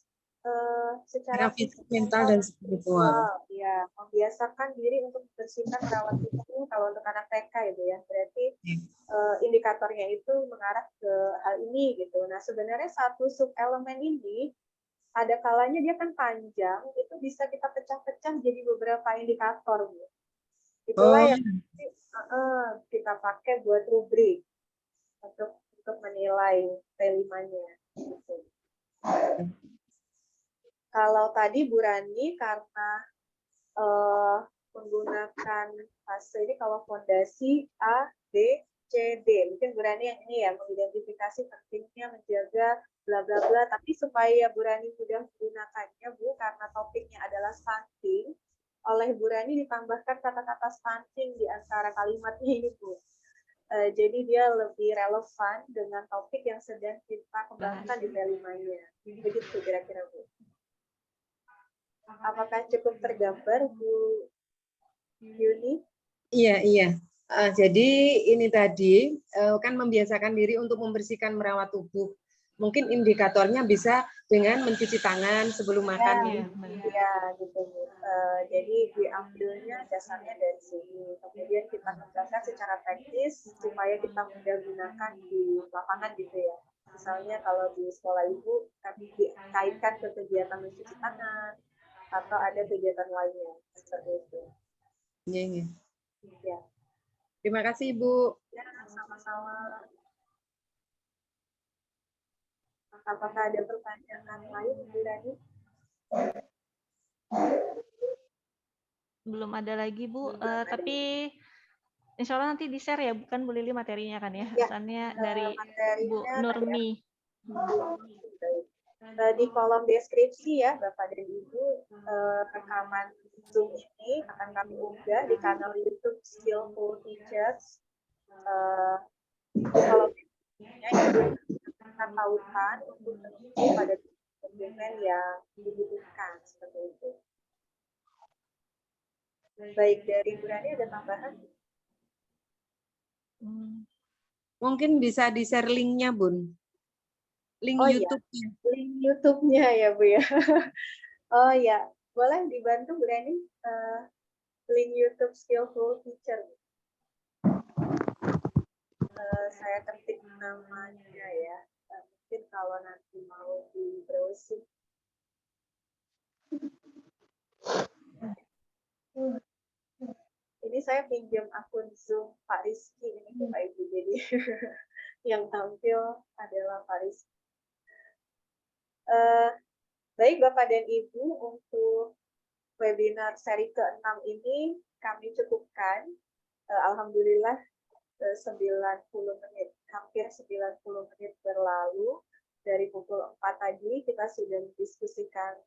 secara Fisik, mental, dan spiritual. Ya, membiasakan diri untuk bersihkan merawat tubuh kalau untuk anak TK itu ya. Berarti indikatornya itu mengarah ke hal ini gitu. Nah, sebenarnya satu sub elemen ini ada kalanya dia kan panjang, itu bisa kita pecah-pecah jadi beberapa indikator. Bu. Itulah yang kita pakai buat rubrik untuk menilai P5-nya. Gitu. Kalau tadi Bu Rani karena menggunakan fase ini kalau fondasi A, B, C, D. Mungkin Bu Rani yang ini ya, mengidentifikasi pentingnya menjaga bla bla bla. Tapi supaya Bu Rani mudah menggunakannya Bu, karena topiknya adalah stunting, oleh Bu Rani ditambahkan kata-kata stunting di antara kalimatnya ini Bu. Jadi dia lebih relevan dengan topik yang sedang kita kembangkan di P5-nya. Begitu kira-kira Bu. Apakah cukup tergambar Bu Yuni? Iya. Jadi ini tadi kan membiasakan diri untuk membersihkan merawat tubuh. Mungkin indikatornya bisa dengan mencuci tangan sebelum makan. Ya, gitu. Jadi diambilnya dasarnya dari sini. Kemudian kita kerjakan secara praktis supaya kita mudah gunakan di lapangan gitu ya. Misalnya kalau di sekolah Ibu dikaitkan ke kegiatan mencuci tangan atau ada kegiatan lainnya seperti itu. Iya. Ya. Terima kasih Ibu. Ya, sama-sama. Apakah ada pertanyaan lain, Bu Rani? Belum ada lagi Bu, tapi insya Allah nanti di-share ya, bukan Bu Lili materinya kan ya? Asalnya dari Bu Nurmi. Di kolom deskripsi ya Bapak dan Ibu, rekaman Zoom ini akan kami unggah di kanal YouTube Skillful Teachers. Kalau kita tautan untuk menuju pada dokumen yang dibutuhkan seperti itu. Baik, dari Bu Rani ada tambahan? Mungkin bisa di-share link-nya, Bun. Link YouTube-nya. Ya. Link YouTube-nya ya, Bu ya. Oh ya, boleh dibantu Bu Rani link YouTube Skillful Teacher. Saya ketik namanya ya. Mungkin kalau nanti mau di browsing. Ini saya pinjam akun Zoom Pak Rizky ini Bapak Ibu, jadi yang tampil adalah Pak Rizky. Baik Bapak dan Ibu, untuk webinar seri ke-6 ini kami cukupkan. Alhamdulillah 90 menit, hampir 90 menit berlalu. Dari pukul 4 tadi kita sudah mendiskusikan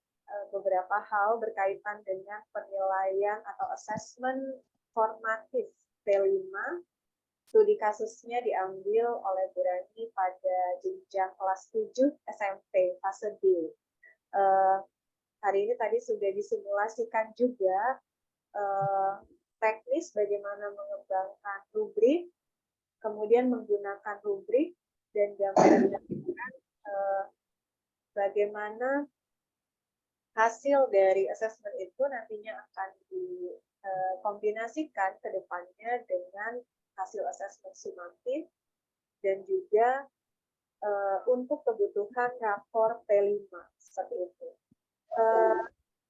beberapa hal berkaitan dengan penilaian atau assessment formatif P5. Studi kasusnya diambil oleh Bu Rani pada jenjang kelas 7 SMP fase D. Hari ini tadi sudah disimulasikan juga teknis bagaimana mengembangkan rubrik, kemudian menggunakan rubrik dan gambaran bagaimana hasil dari assessment itu nantinya akan dikombinasikan ke depannya dengan hasil assessment sumatif dan juga untuk kebutuhan rapor P5 seperti itu.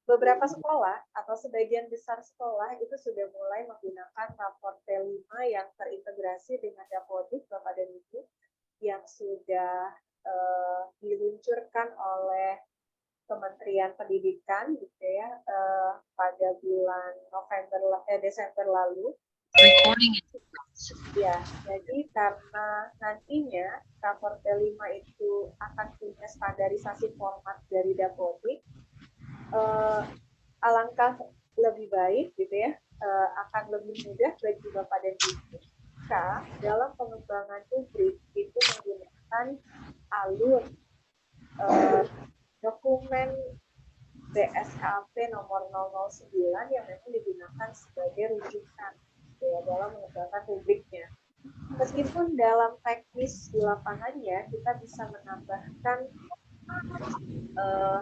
Beberapa sekolah atau sebagian besar sekolah itu sudah mulai menggunakan rapor P5 yang terintegrasi dengan Dapodik Bapak dan Ibu yang sudah diluncurkan oleh Kementerian Pendidikan gitu ya pada bulan Desember lalu. Ya, jadi karena nantinya rapor P5 itu akan punya standarisasi format dari Dapodik, alangkah lebih baik gitu ya, akan lebih mudah bagi Bapak dan Ibu jika dalam pengembangan rubrik itu menggunakan alur dokumen BSKP nomor 009 yang memang digunakan sebagai rujukan ya, dalam mengembangkan rubriknya. Meskipun dalam teknis di lapangannya kita bisa menambahkan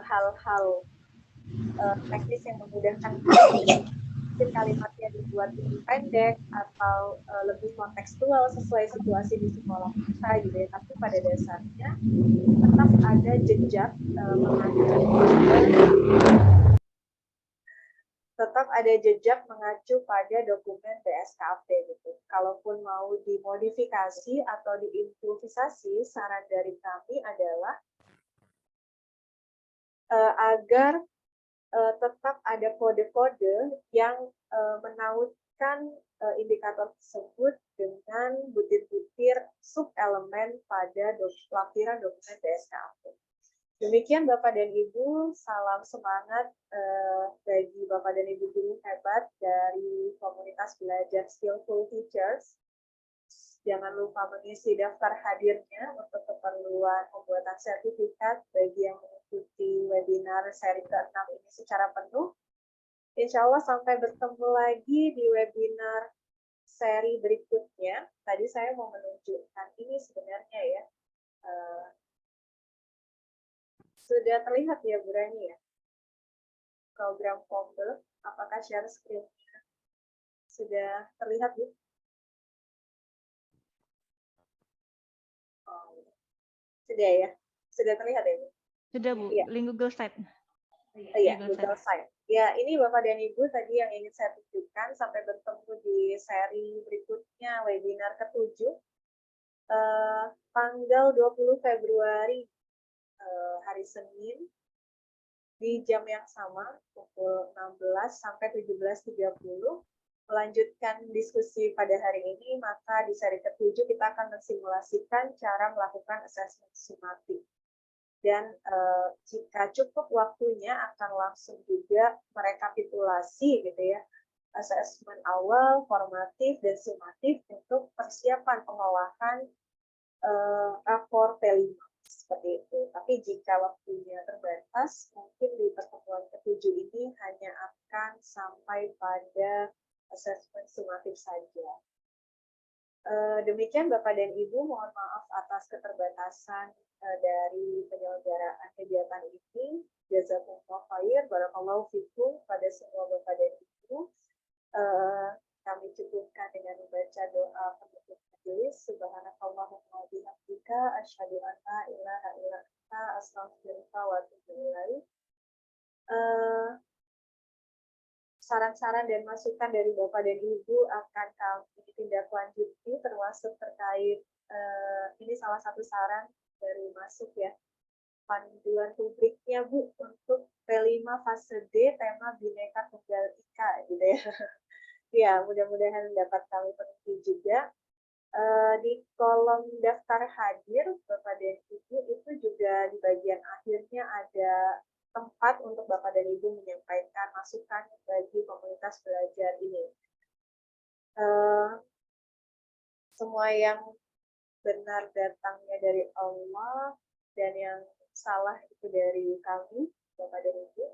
hal-hal teknis yang memudahkan mungkin kalimatnya dibuat lebih pendek atau lebih kontekstual sesuai situasi di sekolah kita gitu ya. Tapi pada dasarnya tetap ada jejak mengacu pada dokumen BSKP gitu. Kalaupun mau dimodifikasi atau diimprovisasi, saran dari kami adalah agar tetap ada kode-kode yang menautkan indikator tersebut dengan butir-butir sub-elemen pada lampiran dokumen BSKP. Demikian Bapak dan Ibu, salam semangat bagi Bapak dan Ibu guru hebat dari komunitas belajar Skillful Teachers. Jangan lupa mengisi daftar hadirnya untuk keperluan pembuatan sertifikat bagi yang mengikuti webinar seri ke-6 ini secara penuh. Insya Allah sampai bertemu lagi di webinar seri berikutnya. Tadi saya mau menunjukkan ini sebenarnya ya. Sudah terlihat ya Bu Rani ya? Program Pombe, apakah share screen-nya sudah terlihat Bu? Oh, sudah ya? Sudah terlihat ya Bu? Sudah Bu, Iya. link Google Site. Iya, Google Site. Ya, ini Bapak dan Ibu tadi yang ingin saya tunjukkan. Sampai bertemu di seri berikutnya, webinar ke-7. Tanggal 20 Februari, hari Senin, di jam yang sama, pukul 16 sampai 17.30. Melanjutkan diskusi pada hari ini, maka di seri ke-7 kita akan mensimulasikan cara melakukan asesmen sumatif. Dan jika cukup waktunya akan langsung juga merekapitulasi gitu ya, asesmen awal, formatif, dan sumatif untuk persiapan pengolahan rapor P5 seperti itu. Tapi jika waktunya terbatas, mungkin di pertemuan ke-7 ini hanya akan sampai pada asesmen sumatif saja. Demikian Bapak dan Ibu, mohon maaf atas keterbatasan dari penyelenggaraan kegiatan ini. Jazakumullah khair, barakallahu fikum pada semua Bapak dan Ibu. Kami cukupkan dengan membaca doa penutup majelis. Subhanakallahumma wa bihamdika asyhadu an la ilaha illa anta astaghfiruka wa atubu ilaik. Saran-saran dan masukan dari Bapak dan Ibu akan kami tindak lanjuti, termasuk terkait ini salah satu saran baru masuk ya, panduan rubriknya Bu untuk P5 fase D tema Bhinneka Tunggal Ika gitu ya. Ya, mudah-mudahan dapat kami penuhi juga. Di kolom daftar hadir Bapak dan Ibu itu juga di bagian akhirnya ada tempat untuk Bapak dan Ibu menyampaikan masukan bagi komunitas belajar ini. Semua yang benar datangnya dari Allah dan yang salah itu dari kami, Bapak dan Ibu.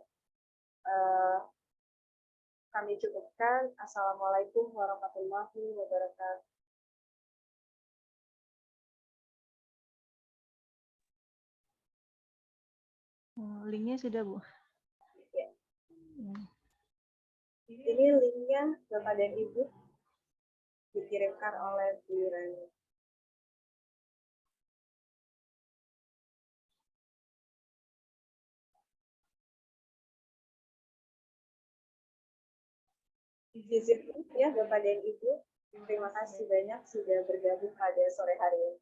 Kami cukupkan. Assalamualaikum warahmatullahi wabarakatuh. Linknya sudah Bu. Ya. Ini linknya Bapak dan Ibu dikirimkan oleh Bu Rani. Izin ya Bapak dan Ibu, terima kasih banyak sudah bergabung pada sore hari ini.